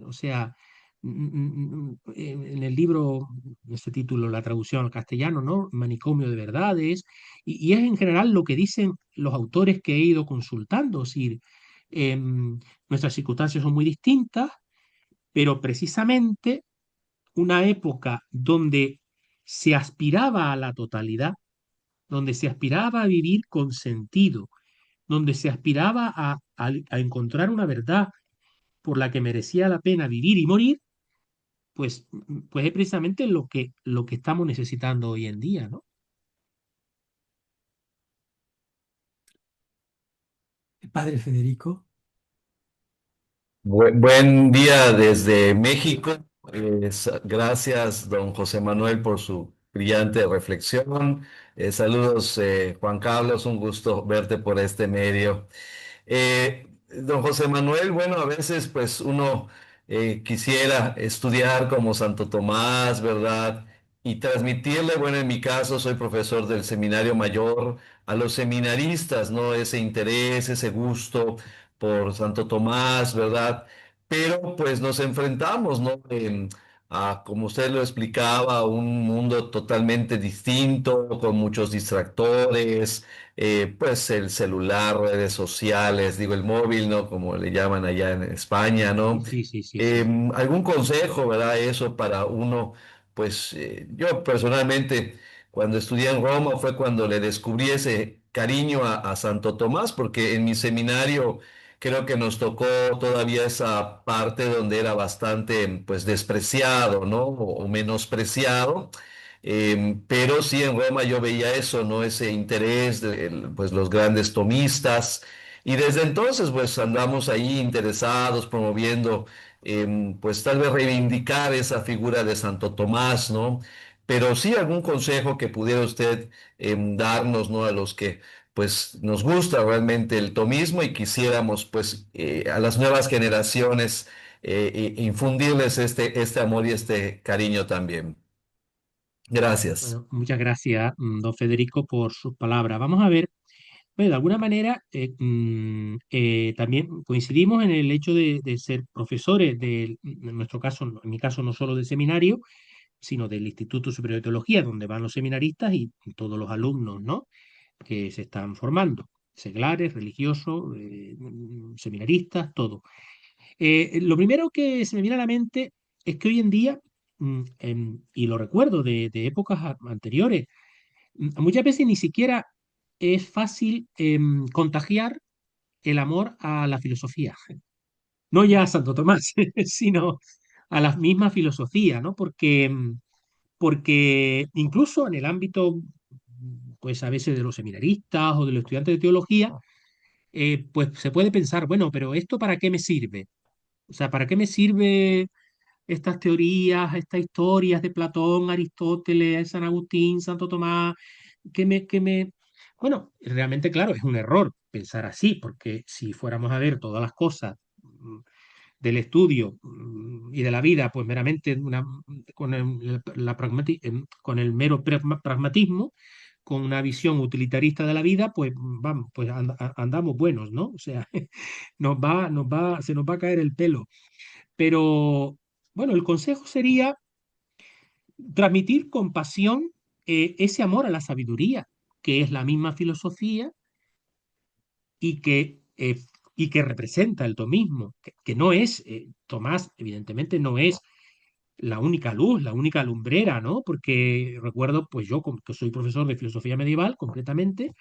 O sea, en el libro, este título, la traducción al castellano, ¿no? Manicomio de verdades, y es en general lo que dicen los autores que he ido consultando, es decir, nuestras circunstancias son muy distintas, pero precisamente una época donde se aspiraba a la totalidad, donde se aspiraba a vivir con sentido, donde se aspiraba a encontrar una verdad por la que merecía la pena vivir y morir, pues es precisamente lo que estamos necesitando hoy en día, ¿no? Padre Federico. Buen día desde México. Gracias, don José Manuel, por su brillante reflexión. Saludos, Juan Carlos, un gusto verte por este medio. Don José Manuel, bueno, a veces pues uno quisiera estudiar como Santo Tomás, ¿verdad? Y transmitirle, bueno, en mi caso soy profesor del Seminario Mayor, a los seminaristas, ¿no? Ese interés, ese gusto por Santo Tomás, ¿verdad? Pero pues nos enfrentamos, ¿no? A, como usted lo explicaba, a un mundo totalmente distinto, con muchos distractores, pues el celular, redes sociales, digo el móvil, ¿no? Como le llaman allá en España, Sí, ¿no? sí, sí, sí, sí. ¿Algún consejo, verdad? Eso para uno, pues yo personalmente, cuando estudié en Roma fue cuando le descubrí ese cariño a Santo Tomás, porque en mi seminario creo que nos tocó todavía esa parte donde era bastante, pues, despreciado, ¿no? O menospreciado. Pero sí, en Roma yo veía eso, ¿no? Ese interés de, pues, los grandes tomistas. Y desde entonces, pues, andamos ahí interesados, promoviendo, pues, tal vez reivindicar esa figura de Santo Tomás, ¿no? Pero sí algún consejo que pudiera usted darnos, ¿no? A los que pues nos gusta realmente el tomismo y quisiéramos pues a las nuevas generaciones infundirles este amor y este cariño también. Gracias. Bueno, muchas gracias, don Federico, por sus palabras. Vamos a ver, bueno, de alguna manera también coincidimos en el hecho de ser profesores, en nuestro caso, en mi caso, no solo del seminario, sino del Instituto Superior de Teología, donde van los seminaristas y todos los alumnos, ¿no? Que se están formando, seglares, religiosos, seminaristas, todo. Lo primero que se me viene a la mente es que hoy en día y lo recuerdo de épocas anteriores, muchas veces ni siquiera es fácil contagiar el amor a la filosofía. No ya a Santo Tomás, sino a la misma filosofía, ¿no? Porque incluso en el ámbito, pues a veces de los seminaristas o de los estudiantes de teología, pues se puede pensar, bueno, pero ¿esto para qué me sirve? O sea, ¿para qué me sirve estas teorías, estas historias de Platón, Aristóteles, San Agustín, Santo Tomás? Que me... Bueno, realmente, claro, es un error pensar así, porque si fuéramos a ver todas las cosas del estudio y de la vida, pues meramente con el mero pragmatismo, con una visión utilitarista de la vida, pues vamos, pues andamos buenos, ¿no? O sea, se nos va a caer el pelo. Pero bueno, el consejo sería transmitir con pasión ese amor a la sabiduría, que es la misma filosofía y que representa el tomismo, que no es, Tomás, evidentemente no es la única luz, la única lumbrera, ¿no? Porque recuerdo, pues yo, que soy profesor de filosofía medieval, concretamente,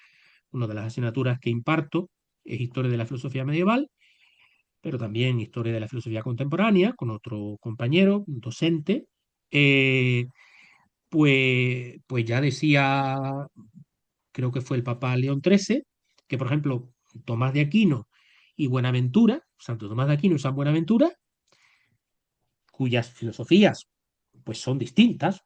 una de las asignaturas que imparto es historia de la filosofía medieval, pero también historia de la filosofía contemporánea, con otro compañero, un docente, eh, pues ya decía, creo que fue el Papa León XIII, que por ejemplo Tomás de Aquino y Buenaventura, Santo Tomás de Aquino y San Buenaventura, cuyas filosofías pues son distintas,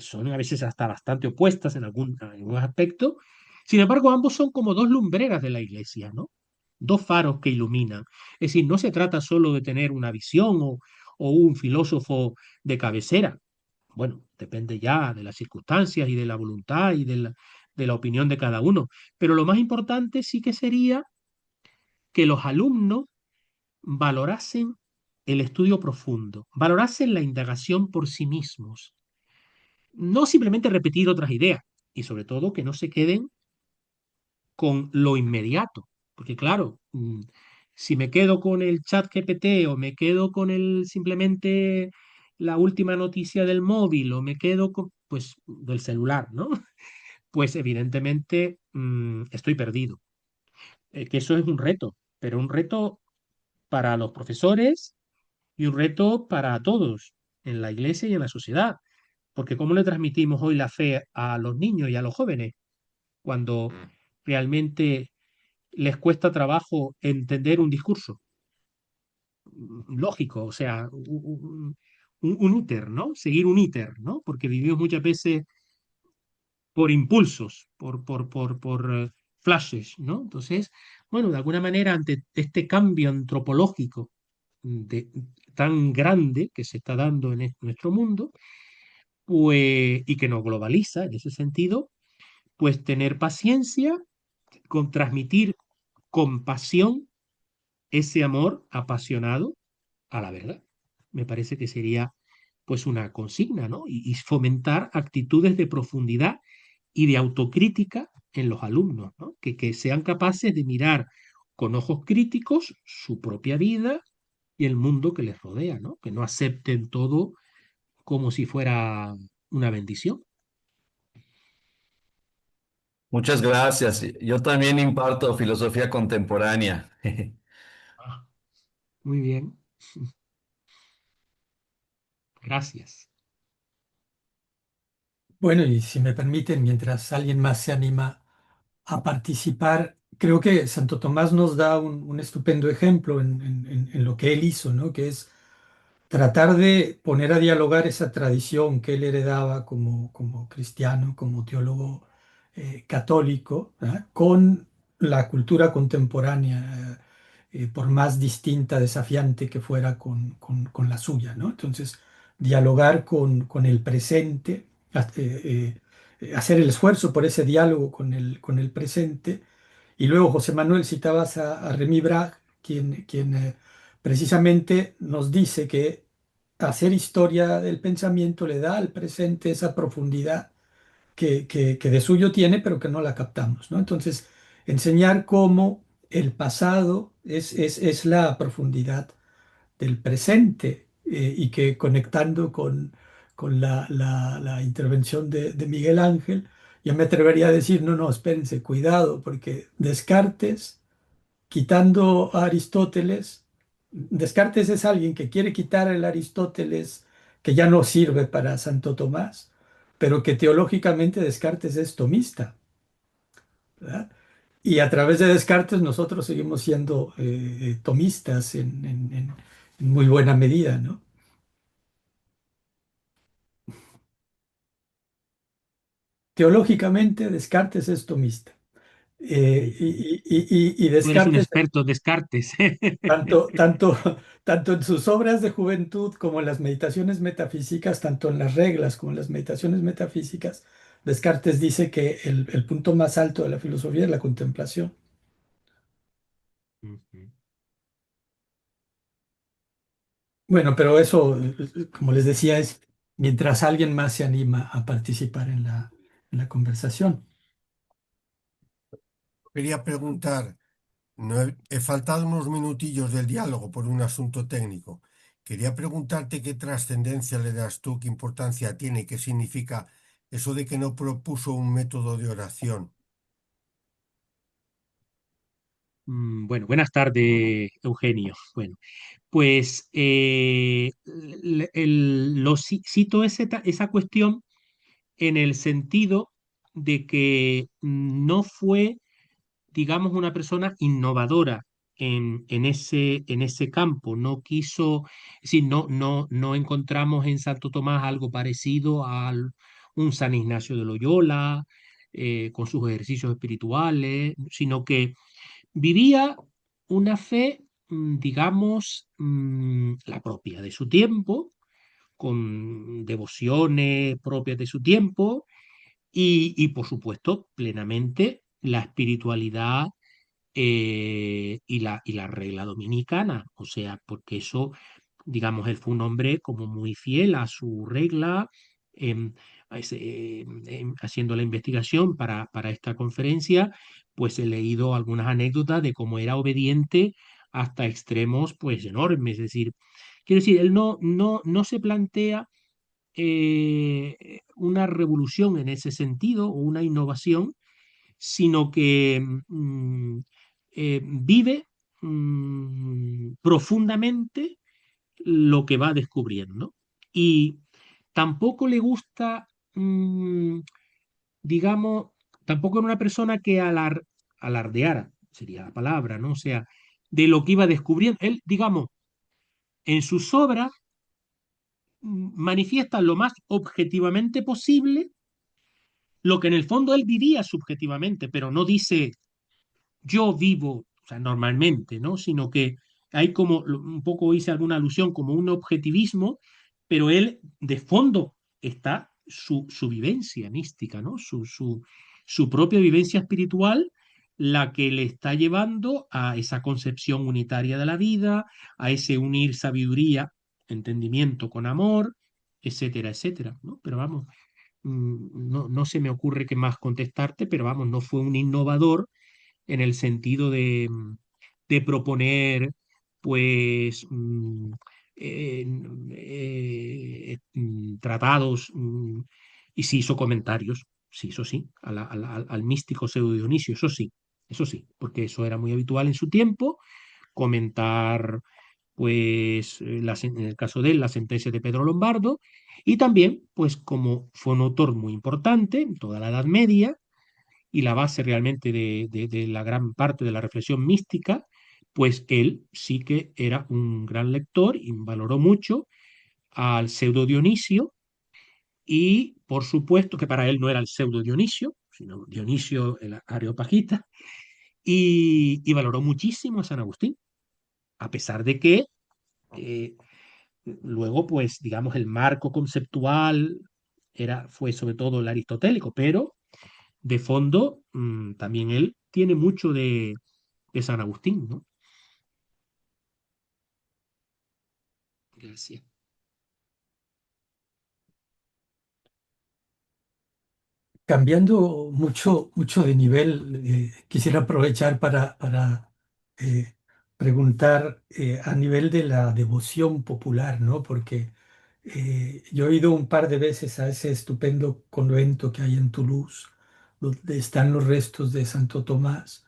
son a veces hasta bastante opuestas en algún aspecto. Sin embargo, ambos son como dos lumbreras de la iglesia, ¿no? Dos faros que iluminan. Es decir, no se trata solo de tener una visión o un filósofo de cabecera. Bueno, depende ya de las circunstancias y de la voluntad y de la opinión de cada uno. Pero lo más importante sí que sería que los alumnos valorasen el estudio profundo, valorasen la indagación por sí mismos, no simplemente repetir otras ideas y sobre todo que no se queden con lo inmediato, porque claro, si me quedo con el chat GPT o me quedo con el simplemente la última noticia del móvil o me quedo con, pues del celular, ¿no? Pues evidentemente estoy perdido. Que eso es un reto, pero un reto para los profesores y un reto para todos en la iglesia y en la sociedad. Porque ¿cómo le transmitimos hoy la fe a los niños y a los jóvenes cuando realmente les cuesta trabajo entender un discurso lógico? O sea, un íter, ¿no? Seguir un íter, ¿no? Porque vivimos muchas veces por impulsos, por flashes, ¿no? Entonces, bueno, de alguna manera, ante este cambio antropológico de, tan grande que se está dando en nuestro mundo, pues, y que nos globaliza en ese sentido, pues tener paciencia con transmitir con pasión ese amor apasionado a la verdad. Me parece que sería pues una consigna, ¿no? Y fomentar actitudes de profundidad y de autocrítica en los alumnos, ¿no? Que sean capaces de mirar con ojos críticos su propia vida y el mundo que les rodea, ¿no? Que no acepten todo como si fuera una bendición. Muchas gracias. Yo también imparto filosofía contemporánea. Ah, muy bien, gracias. Bueno, y si me permiten, mientras alguien más se anima a participar, creo que Santo Tomás nos da un estupendo ejemplo en lo que él hizo, ¿no? Que es tratar de poner a dialogar esa tradición que él heredaba como cristiano, como teólogo católico, ¿ah? Con la cultura contemporánea, por más distinta, desafiante que fuera con la suya, ¿no? Entonces, dialogar con el presente, hacer el esfuerzo por ese diálogo con el presente. Y luego, José Manuel, citabas a Remy Bragg, quien precisamente nos dice que hacer historia del pensamiento le da al presente esa profundidad que de suyo tiene, pero que no la captamos, ¿no? Entonces, enseñar cómo el pasado es la profundidad del presente y que conectando con la intervención de Miguel Ángel, yo me atrevería a decir, no, no, espérense, cuidado, porque Descartes, quitando a Aristóteles, Descartes es alguien que quiere quitar el Aristóteles que ya no sirve para Santo Tomás, pero que teológicamente Descartes es tomista, ¿verdad? Y a través de Descartes nosotros seguimos siendo tomistas en muy buena medida, ¿no? Teológicamente Descartes es tomista. Y Tú eres un Descartes, experto en Descartes. tanto, tanto, tanto en sus obras de juventud como en las meditaciones metafísicas, tanto en las reglas como en las meditaciones metafísicas, Descartes dice que el punto más alto de la filosofía es la contemplación. Ujú. Bueno, pero eso, como les decía, es mientras alguien más se anima a participar en la conversación. Quería preguntar, no he faltado unos minutillos del diálogo por un asunto técnico. Quería preguntarte qué trascendencia le das tú, qué importancia tiene y qué significa eso de que no propuso un método de oración. Bueno, buenas tardes, Eugenio. Bueno, pues cito esa cuestión en el sentido de que no fue, digamos, una persona innovadora en ese campo. No quiso, es decir, no encontramos en Santo Tomás algo parecido a un San Ignacio de Loyola, con sus ejercicios espirituales, sino que vivía una fe, digamos, la propia de su tiempo, con devociones propias de su tiempo y por supuesto, plenamente la espiritualidad y la regla dominicana. O sea, porque eso, digamos, él fue un hombre como muy fiel a su regla. em, Haciendo la investigación para esta conferencia, pues he leído algunas anécdotas de cómo era obediente hasta extremos pues enormes. Es decir, quiero decir, él no se plantea una revolución en ese sentido o una innovación, sino que vive profundamente lo que va descubriendo. Y tampoco le gusta, digamos, tampoco era una persona que alardeara, sería la palabra, ¿no? O sea, de lo que iba descubriendo. Él, digamos, en sus obras manifiesta lo más objetivamente posible lo que en el fondo él diría subjetivamente, pero no dice yo vivo, o sea, normalmente, ¿no? Sino que hay como, un poco hice alguna alusión, como un objetivismo, pero él de fondo está su vivencia mística, ¿no? Su propia vivencia espiritual, la que le está llevando a esa concepción unitaria de la vida, a ese unir sabiduría, entendimiento con amor, etcétera, etcétera, ¿no? Pero vamos, no se me ocurre qué más contestarte, pero vamos, no fue un innovador en el sentido de proponer, pues, tratados, y sí hizo comentarios, sí, eso sí, al místico pseudo Dionisio, eso sí, porque eso era muy habitual en su tiempo, comentar, pues, en el caso de él, la sentencia de Pedro Lombardo, y también, pues, como fue un autor muy importante en toda la Edad Media, y la base realmente de la gran parte de la reflexión mística, pues él sí que era un gran lector y valoró mucho al pseudo Dionisio y por supuesto que para él no era el pseudo Dionisio, sino Dionisio el Areopagita, y valoró muchísimo a San Agustín, a pesar de que eh, luego, pues, digamos, el marco conceptual fue sobre todo el aristotélico, pero de fondo también él tiene mucho de San Agustín, ¿no? Gracias. Cambiando mucho, mucho de nivel, quisiera aprovechar para preguntar a nivel de la devoción popular, ¿no? Porque yo he ido un par de veces a ese estupendo convento que hay en Toulouse, donde están los restos de Santo Tomás,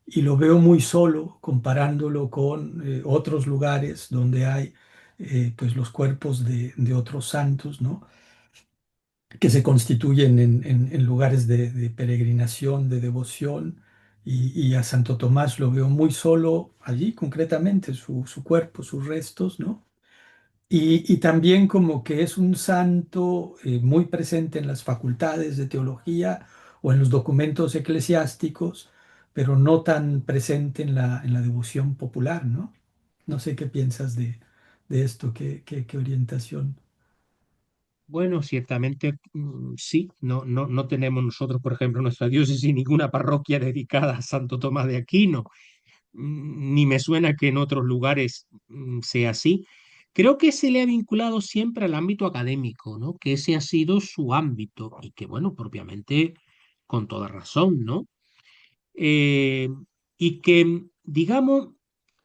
y lo veo muy solo comparándolo con otros lugares donde hay pues los cuerpos de otros santos, ¿no? Que se constituyen en lugares de peregrinación, de devoción, y a Santo Tomás lo veo muy solo allí, concretamente, su cuerpo, sus restos, ¿no? Y también como que es un santo muy presente en las facultades de teología o en los documentos eclesiásticos, pero no tan presente en la devoción popular, ¿no? No sé qué piensas de esto, qué orientación. Bueno, ciertamente sí, no tenemos nosotros, por ejemplo, en nuestra diócesis ninguna parroquia dedicada a Santo Tomás de Aquino, ni me suena que en otros lugares sea así. Creo que se le ha vinculado siempre al ámbito académico, ¿no? Que ese ha sido su ámbito y que, bueno, propiamente con toda razón, ¿no? Eh, y que, digamos,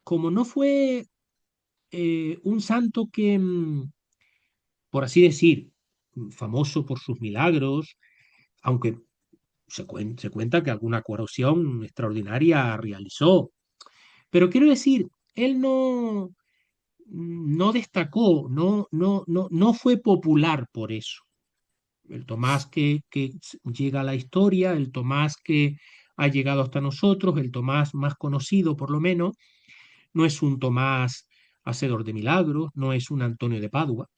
como no fue un santo que, por así decir, famoso por sus milagros, aunque se cuenta que alguna curación extraordinaria realizó. Pero quiero decir, él no destacó, no fue popular por eso. El Tomás que llega a la historia, el Tomás que ha llegado hasta nosotros, el Tomás más conocido por lo menos, no es un Tomás hacedor de milagros, no es un Antonio de Padua,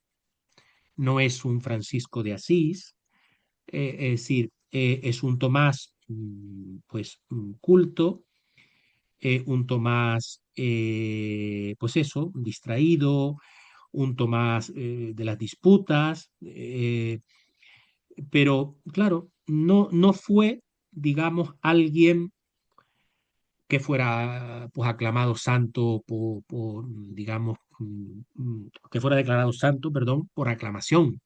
no es un Francisco de Asís, es decir, es un Tomás pues culto, un Tomás pues eso, distraído, un Tomás de las disputas, pero claro, no fue, digamos, alguien que fuera pues aclamado santo digamos, que fuera declarado santo, perdón, por aclamación,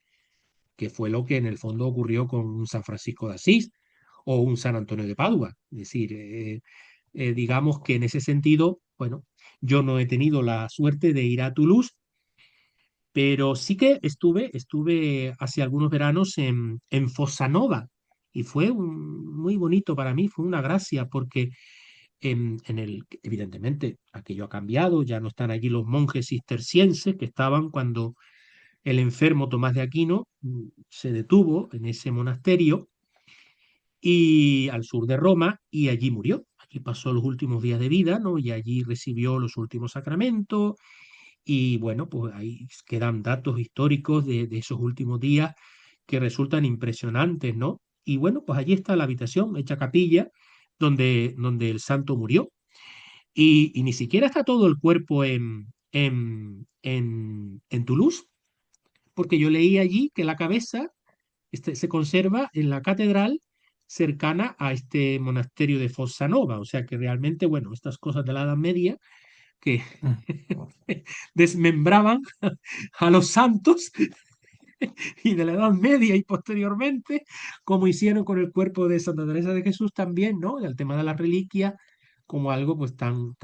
que fue lo que en el fondo ocurrió con un San Francisco de Asís o un San Antonio de Padua. Es decir, digamos que en ese sentido, bueno, yo no he tenido la suerte de ir a Toulouse, pero sí que estuve hace algunos veranos en Fossanova y fue muy bonito para mí, fue una gracia porque evidentemente aquello ha cambiado, ya no están allí los monjes cistercienses que estaban cuando el enfermo Tomás de Aquino se detuvo en ese monasterio y al sur de Roma y allí murió. Allí pasó los últimos días de vida, ¿no? Y allí recibió los últimos sacramentos y bueno, pues ahí quedan datos históricos de esos últimos días que resultan impresionantes, ¿no? Y bueno, pues allí está la habitación hecha capilla donde el santo murió. Y ni siquiera está todo el cuerpo en Toulouse, porque yo leí allí que la cabeza se conserva en la catedral cercana a este monasterio de Fossanova. O sea que realmente, bueno, estas cosas de la Edad Media que Mm. desmembraban a los santos y de la Edad Media y posteriormente, como hicieron con el cuerpo de Santa Teresa de Jesús también, ¿no? El tema de la reliquia como algo pues tan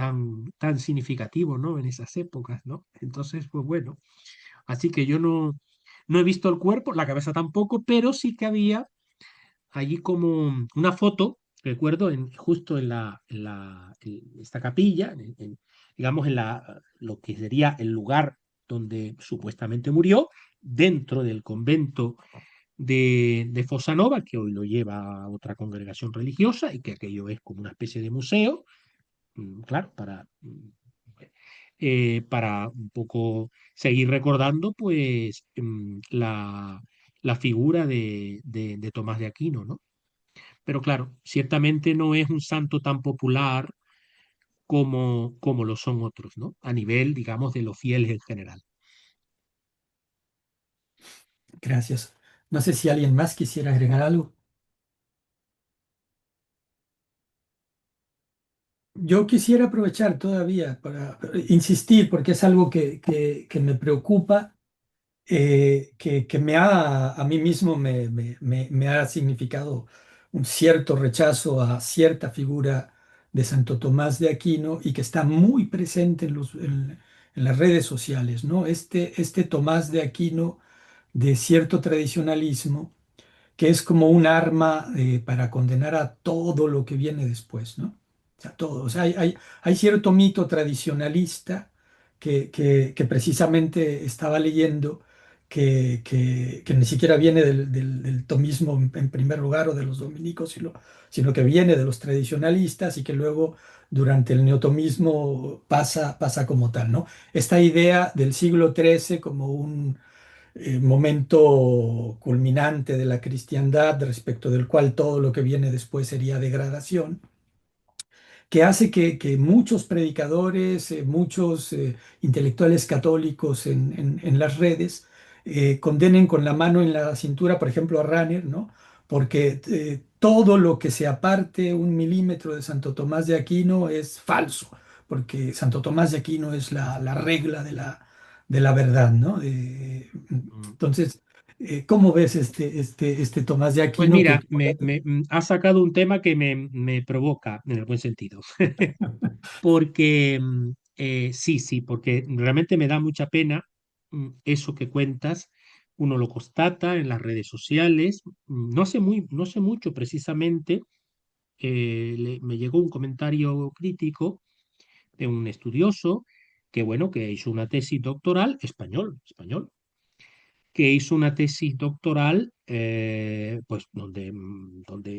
significativo, ¿no? En esas épocas, ¿no? Entonces, pues bueno, así que yo no he visto el cuerpo, la cabeza tampoco, pero sí que había allí como una foto, recuerdo, justo en esta capilla, digamos lo que sería el lugar donde supuestamente murió, dentro del convento de Fossanova, que hoy lo lleva a otra congregación religiosa y que aquello es como una especie de museo, claro, para un poco seguir recordando pues la figura de Tomás de Aquino, ¿no? Pero claro, ciertamente no es un santo tan popular como lo son otros, ¿no? A nivel, digamos, de los fieles en general. Gracias. No sé si alguien más quisiera agregar algo. Yo quisiera aprovechar todavía para insistir, porque es algo que me preocupa, que a mí mismo me ha significado un cierto rechazo a cierta figura de Santo Tomás de Aquino y que está muy presente en las redes sociales, ¿no? Este Tomás de Aquino de cierto tradicionalismo que es como un arma para condenar a todo lo que viene después, ¿no? O sea, todo. O sea, hay cierto mito tradicionalista que precisamente estaba leyendo que ni siquiera viene del tomismo en primer lugar o de los dominicos, sino que viene de los tradicionalistas y que luego durante el neotomismo pasa como tal, ¿no? Esta idea del siglo XIII como un momento culminante de la cristiandad, respecto del cual todo lo que viene después sería degradación, que hace que muchos predicadores, muchos intelectuales católicos en las redes condenen con la mano en la cintura, por ejemplo, a Ranner, ¿no? Porque todo lo que se aparte un milímetro de Santo Tomás de Aquino es falso, porque Santo Tomás de Aquino es la regla de la verdad, ¿no? Mm. Entonces, ¿cómo ves este Tomás de Pues Aquino que... mira, has sacado un tema que me provoca en el buen sentido, porque sí, sí, porque realmente me da mucha pena eso que cuentas. Uno lo constata en las redes sociales. No sé mucho precisamente. Me llegó un comentario crítico de un estudioso que, bueno, que hizo una tesis doctoral, español, que hizo una tesis doctoral, pues donde,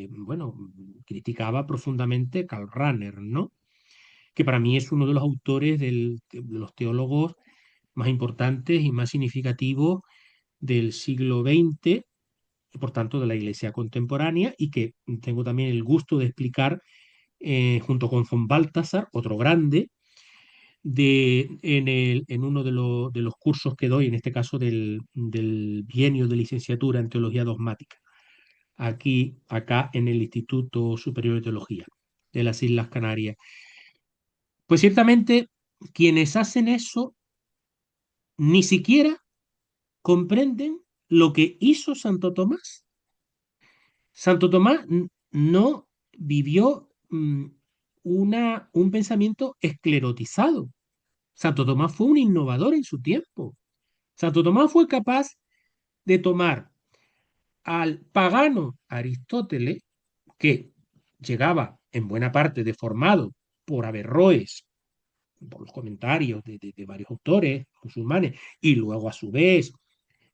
bueno, criticaba profundamente Karl Rahner, ¿no? Que para mí es uno de los autores de los teólogos más importantes y más significativos del siglo XX, y por tanto de la Iglesia contemporánea, y que tengo también el gusto de explicar junto con von Balthasar, otro grande, en uno de los cursos que doy, en este caso del bienio de licenciatura en Teología Dogmática, acá en el Instituto Superior de Teología de las Islas Canarias. Pues ciertamente quienes hacen eso ni siquiera comprenden lo que hizo Santo Tomás. Santo Tomás no vivió un pensamiento esclerotizado. Santo Tomás fue un innovador en su tiempo. Santo Tomás fue capaz de tomar al pagano Aristóteles, que llegaba en buena parte deformado por Averroes, por los comentarios de varios autores musulmanes, y luego a su vez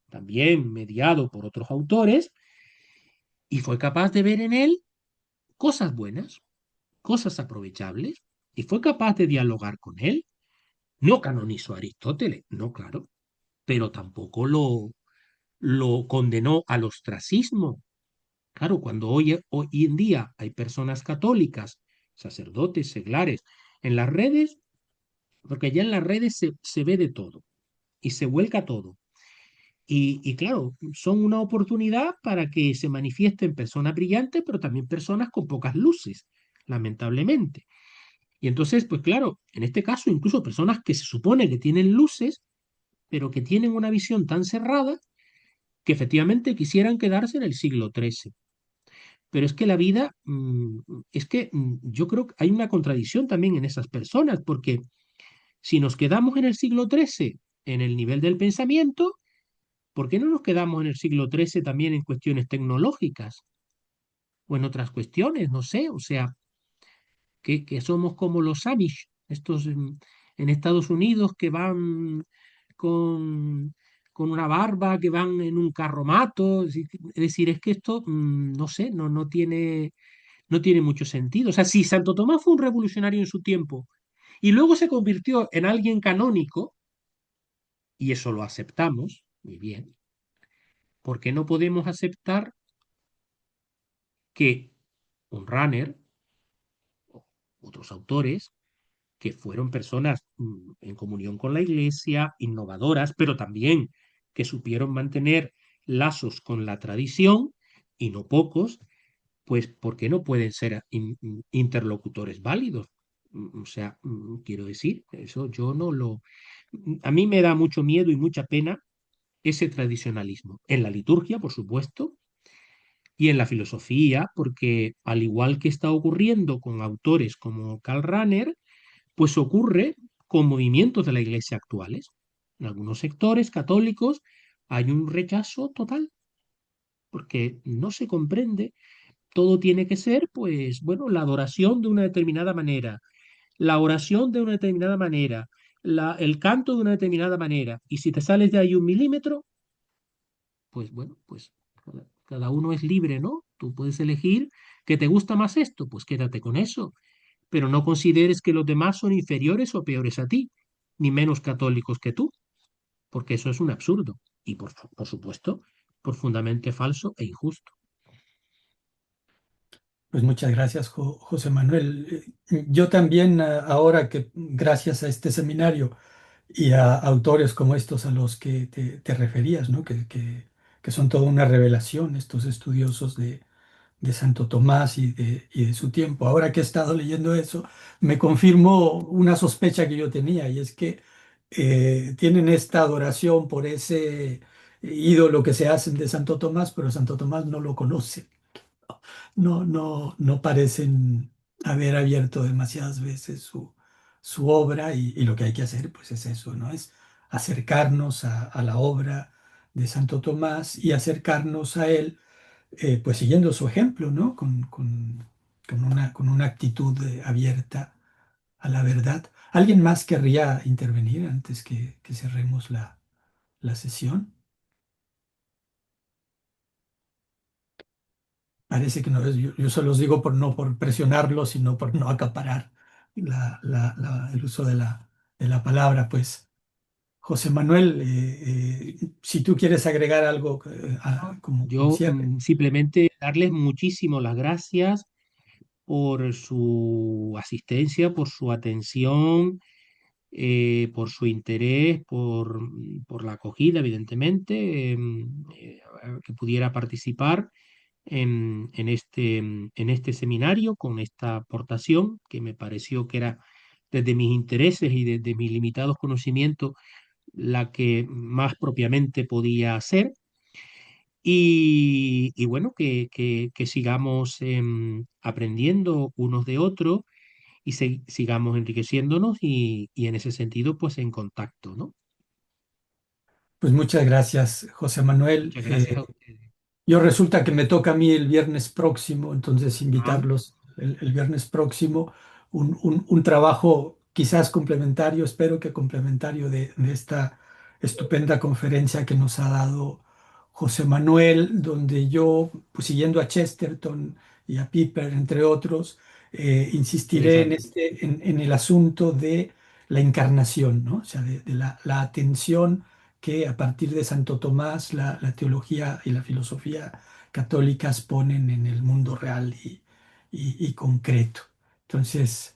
también mediado por otros autores, y fue capaz de ver en él cosas buenas, cosas aprovechables, y fue capaz de dialogar con él. No canonizó a Aristóteles, no, claro, pero tampoco lo condenó al ostracismo. Claro, cuando hoy en día hay personas católicas, sacerdotes, seglares, en las redes, porque ya en las redes se ve de todo y se vuelca todo. Y claro, son una oportunidad para que se manifiesten personas brillantes, pero también personas con pocas luces, lamentablemente. Y entonces, pues claro, en este caso, incluso personas que se supone que tienen luces, pero que tienen una visión tan cerrada que efectivamente quisieran quedarse en el siglo XIII. Pero es que la vida, es que yo creo que hay una contradicción también en esas personas, porque si nos quedamos en el siglo XIII en el nivel del pensamiento, ¿por qué no nos quedamos en el siglo XIII también en cuestiones tecnológicas o en otras cuestiones? No sé, o sea, que somos como los Amish, estos en Estados Unidos que van con, con una barba, que van en un carromato. Es decir, es que esto, no sé, no tiene mucho sentido. O sea, si Santo Tomás fue un revolucionario en su tiempo y luego se convirtió en alguien canónico, y eso lo aceptamos, muy bien, ¿por qué no podemos aceptar que un runner, o otros autores, que fueron personas en comunión con la Iglesia, innovadoras, pero también que supieron mantener lazos con la tradición, y no pocos, pues ¿por qué no pueden ser interlocutores válidos? O sea, quiero decir, eso yo no lo... A mí me da mucho miedo y mucha pena ese tradicionalismo. En la liturgia, por supuesto, y en la filosofía, porque al igual que está ocurriendo con autores como Karl Rahner, pues ocurre con movimientos de la Iglesia actuales. En algunos sectores católicos hay un rechazo total, porque no se comprende, todo tiene que ser, pues, bueno, la adoración de una determinada manera, la oración de una determinada manera, el canto de una determinada manera, y si te sales de ahí un milímetro, pues bueno, pues cada uno es libre, ¿no? Tú puedes elegir que te gusta más esto, pues quédate con eso, pero no consideres que los demás son inferiores o peores a ti, ni menos católicos que tú, porque eso es un absurdo y por supuesto profundamente falso e injusto. Pues muchas gracias, José Manuel. Yo también, ahora que gracias a este seminario y a autores como estos a los que te referías, ¿no? Que son toda una revelación, estos estudiosos de Santo Tomás y de su tiempo. Ahora que he estado leyendo eso, me confirmó una sospecha que yo tenía, y es que tienen esta adoración por ese ídolo que se hacen de Santo Tomás, pero Santo Tomás no lo conoce. No parecen haber abierto demasiadas veces su obra, y lo que hay que hacer pues es eso, ¿no? Es acercarnos a la obra de Santo Tomás y acercarnos a él pues siguiendo su ejemplo, ¿no? Con una actitud abierta a la verdad. ¿Alguien más querría intervenir antes que cerremos la sesión? Parece que no es, yo se los digo no por presionarlos, sino por no acaparar el uso de la palabra. Pues, José Manuel, si tú quieres agregar algo como Yo cierre. simplemente darles muchísimo las gracias por su asistencia, por su atención, por su interés, por la acogida, evidentemente, que pudiera participar en este seminario con esta aportación que me pareció que era desde mis intereses y desde mis limitados conocimientos la que más propiamente podía hacer. Y bueno, que sigamos aprendiendo unos de otros y sigamos enriqueciéndonos y en ese sentido, pues en contacto, ¿no? Pues muchas gracias, José Manuel. Muchas gracias a ustedes. Yo resulta que me toca a mí el viernes próximo, entonces Ah, invitarlos el viernes próximo, un trabajo quizás complementario, espero que complementario de esta estupenda conferencia que nos ha dado José Manuel, donde yo, pues siguiendo a Chesterton y a Piper, entre otros, insistiré interesante. en el asunto de la encarnación, ¿no? O sea, de la atención que a partir de Santo Tomás la teología y la filosofía católicas ponen en el mundo real y concreto. Entonces,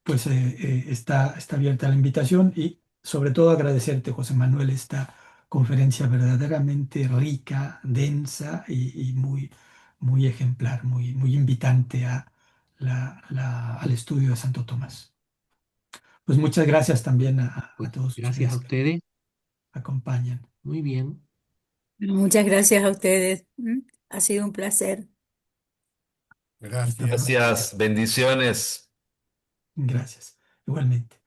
pues está abierta la invitación, y sobre todo agradecerte, José Manuel, esta conferencia verdaderamente rica, densa y muy ejemplar, muy invitante al estudio de Santo Tomás. Pues muchas gracias también a Pues todos gracias a ustedes que ustedes. acompañan. Muy bien. Muchas gracias a ustedes. Ha sido un placer. Gracias. Gracias, bendiciones. Gracias. Igualmente.